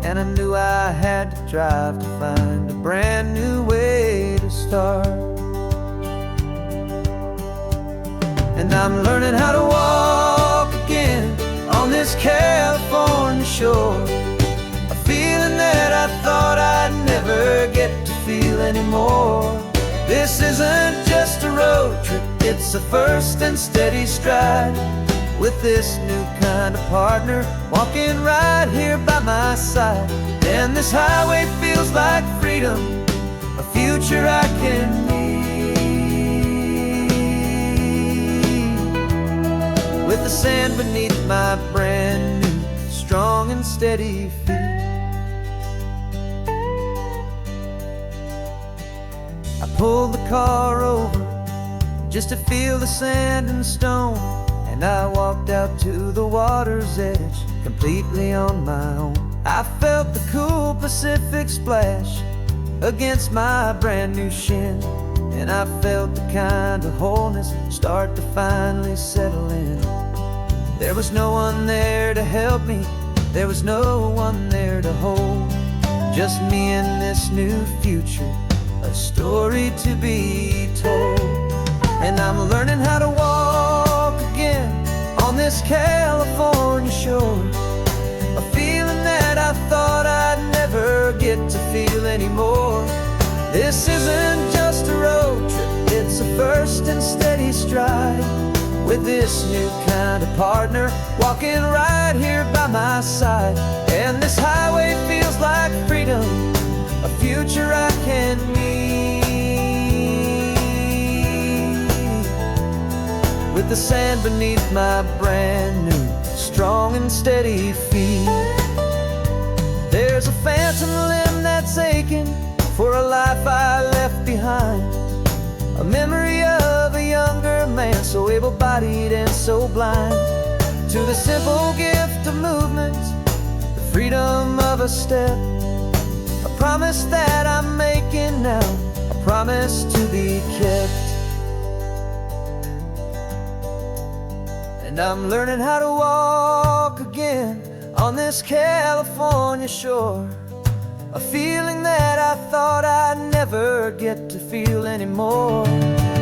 and I knew I had to drive to find a brand new way to start. And I'm learning how to walk again on this California shore, a feeling that I thought I'd never get to feel anymore. This isn't just a road trip, it's a first and steady stride, with this new kind of partner walking right here by my side. And this highway feels like freedom, a future I can need, with the sand beneath my brand new, strong and steady feet. I pulled the car over just to feel the sand and stone, and I walked out to the water's edge, completely on my own. I felt the cool Pacific splash against my brand new shin, and I felt the kind of wholeness start to finally settle in. There was no one there to help me, there was no one there to hold, just me and this new future, a story to be told. And I'm learning how to walk again on this California shore. A feeling that I thought I'd never get to feel anymore. This isn't just a road trip, it's a first and steady stride. With this new kind of partner walking right here by my side. And this highway feels like freedom, a future I can meet. With the sand beneath my brand new, strong and steady feet. There's a phantom limb that's aching for a life I left behind. A memory of a younger man, so able-bodied and so blind. To the simple gift of movement, the freedom of a step. A promise that I'm making now, a promise to be kept. And I'm learning how to walk again on this California shore. A feeling that I thought I'd never get to feel anymore.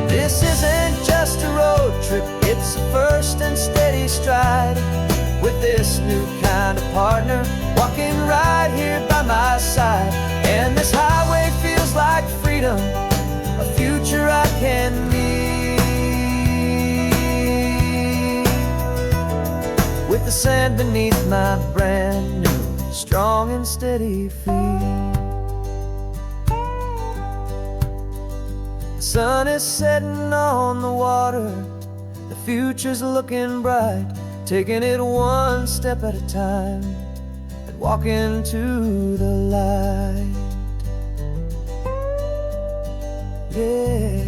This isn't just a road trip, it's a first and steady stride. With this new kind of partner walking right here by my side. And this highway feels like freedom, a future I can meet. With the sand beneath my brand new, strong and steady feet. The sun is setting on the water, the future's looking bright. Taking it one step at a time and walking to the light. Yeah,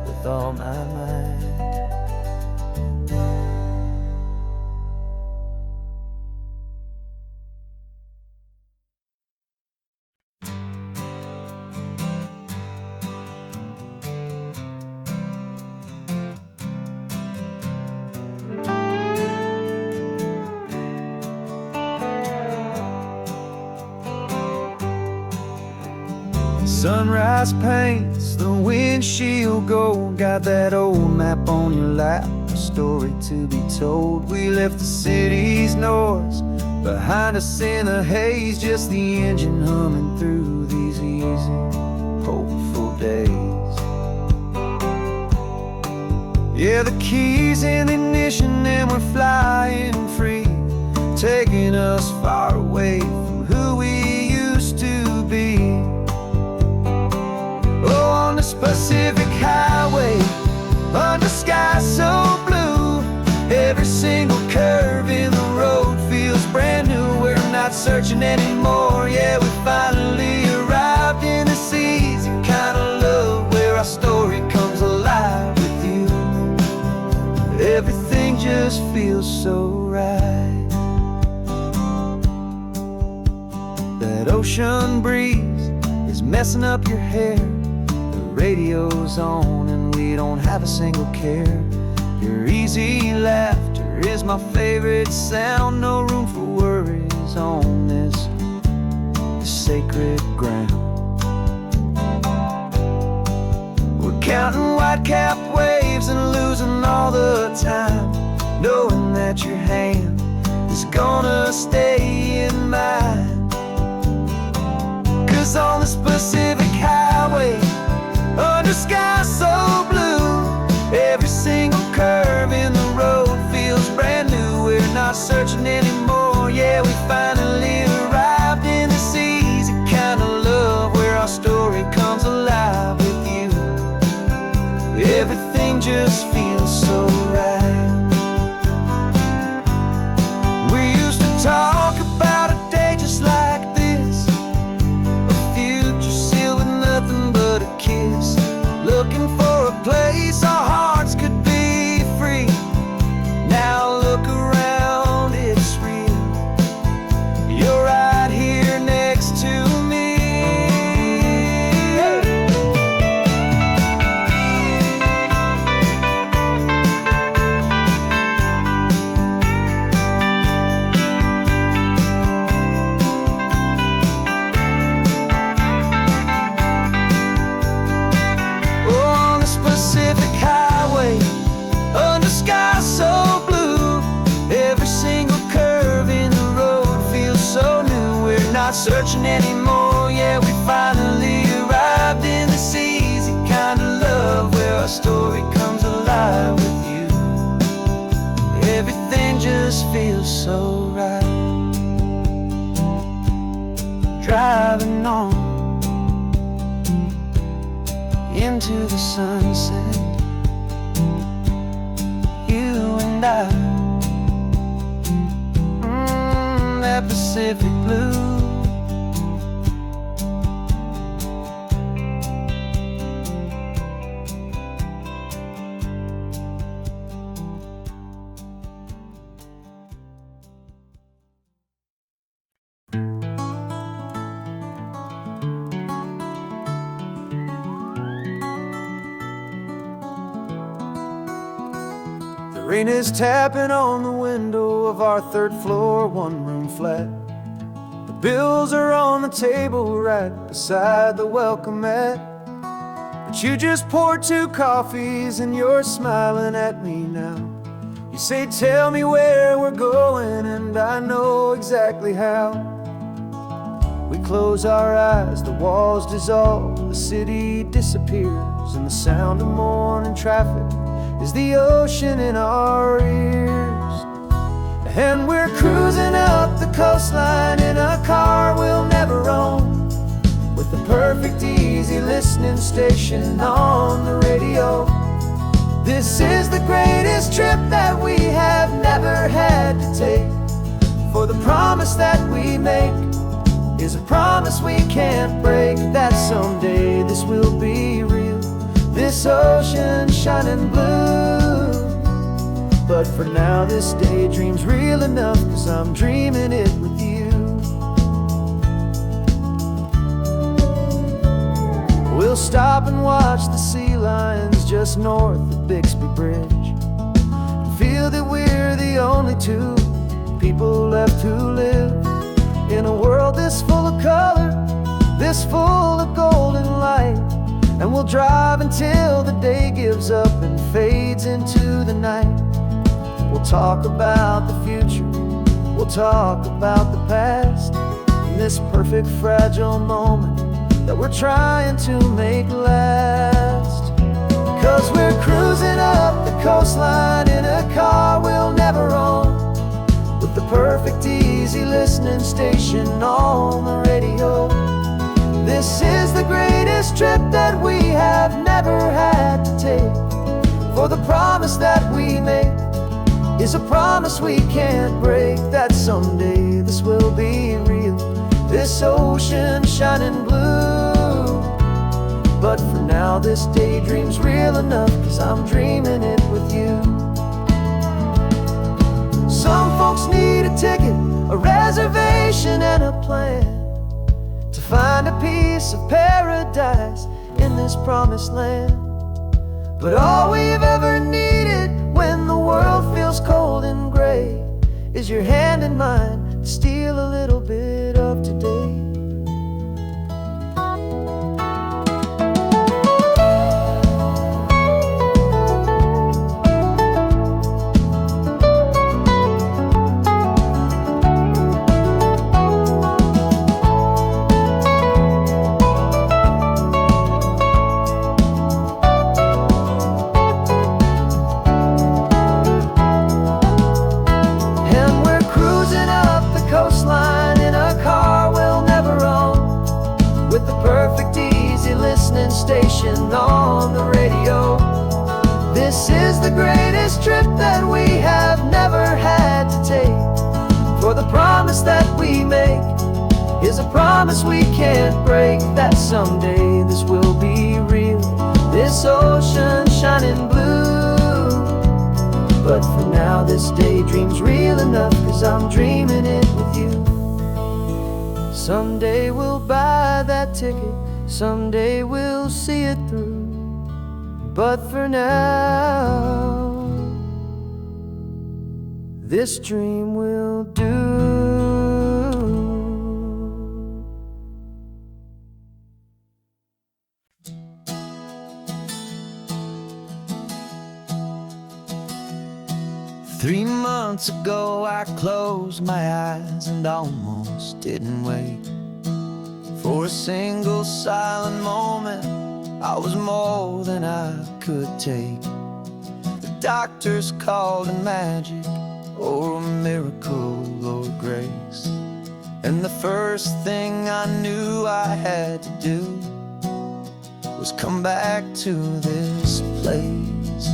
with all my might. Sunrise paints the windshield gold. Got that old map on your lap, a story to be told. We left the city's noise behind us in the haze, just the engine humming through these easy, hopeful days. Yeah, the keys in the ignition and we're flying free, taking us far away from who we used to be. Oh, on this Pacific highway, under sky so blue, every single curve in the road feels brand new. We're not searching anymore, yeah, we finally arrived in this easy kind of love, where our story comes alive with you. Everything just feels so right. That ocean breeze is messing up your hair, radio's on and we don't have a single care. Your easy laughter is my favorite sound. No room for worries on this sacred ground. We're counting white-capped waves and losing all the time, knowing that your hand is gonna stay in mine. 'Cause on this Pacific highway, under sky so blue, every single curve in the road feels brand new. We're not searching anymore, yeah, we finally arrived in this easy kind of love, where our story comes alive with you. Everything just feels so right. We used to talk about a day just like this, a future sealed with ocean anymore. Yeah, we finally arrived in this easy kind of love where our story comes alive with you. Everything just feels so right. Driving on into the sunset, you and I, that Pacific blue. The rain is tapping on the window of our third floor, one-room flat. The bills are on the table right beside the welcome mat. But you just poured 2 coffees and you're smiling at me now. You say, tell me where we're going, and I know exactly how. We close our eyes, the walls dissolve, the city disappears, and the sound of morning traffic is the ocean in our ears. And we're cruising up the coastline in a car we'll never own, with the perfect easy listening station on the radio. This is the greatest trip that we have never had to take, for the promise that we make is a promise we can't break, that someday this will be real, this ocean shining blue. But for now this daydream's real enough, 'cause I'm dreaming it with you. We'll stop and watch the sea lions just north of Bixby Bridge, and feel that we're the only 2 people left who live in a world this full of color, this full of golden light. And we'll drive until the day gives up and fades into the night. We'll talk about the future, we'll talk about the past, in this perfect fragile moment that we're trying to make last. 'Cause we're cruising up the coastline in a car we'll never own, with the perfect easy listening station on the radio. This is the greatest trip that we have never had to take, for the promise that we make is a promise we can't break, that someday this will be real, this ocean shining blue. But for now this daydream's real enough, 'cause I'm dreaming it with you. Some folks need a ticket, a reservation and a plan, to find a piece of paradise in this promised land. But all we've ever needed when the world feels cold and gray is your hand in mine to steal a little bit of today. Station on the radio. This is the greatest trip that we have never had to take, for the promise that we make is a promise we can't break, that someday this will be real, this ocean shining blue. But for now this daydream's real enough, 'cause I'm dreaming it with you. Someday we'll buy that ticket, someday we'll see it through, but for now this dream will do. Three months ago I closed my eyes and almost didn't wake. For a single silent moment, I was more than I could take. The doctors called it magic, or a miracle, or grace. And the first thing I knew I had to do was come back to this place,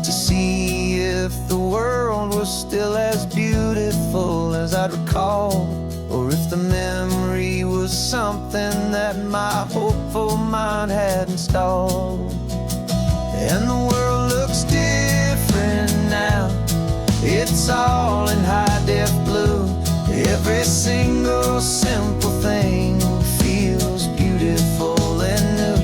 to see if the world was still as beautiful as I'd recall, or if the memory was something that my hopeful mind had installed. And the world looks different now, it's all in high-def blue. Every single simple thing feels beautiful and new.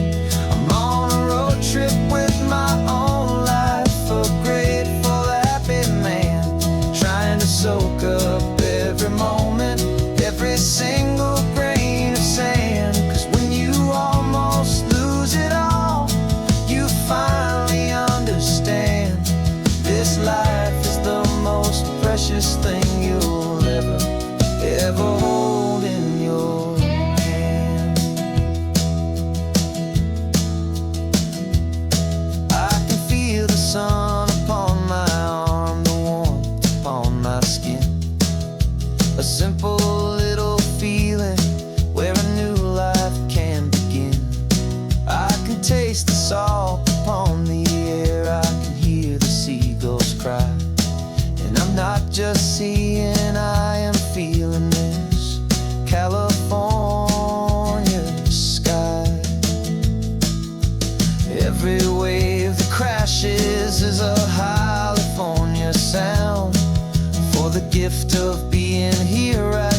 I'm on a road trip with my own life, a grateful, happy man, trying to soak up every moment, every single grain of sand. 'Cause when you almost lose it all, you finally understand this life is the most precious thing you'll ever hold in your hand. I can feel the sun upon my arm, the warmth upon my skin, a simple little feeling where a new life can begin. I can taste the salt upon the air, I can hear the seagulls cry, and I'm not just seeing, I am feeling this California sky. Every wave that crashes is a California sound, for the gift of being here right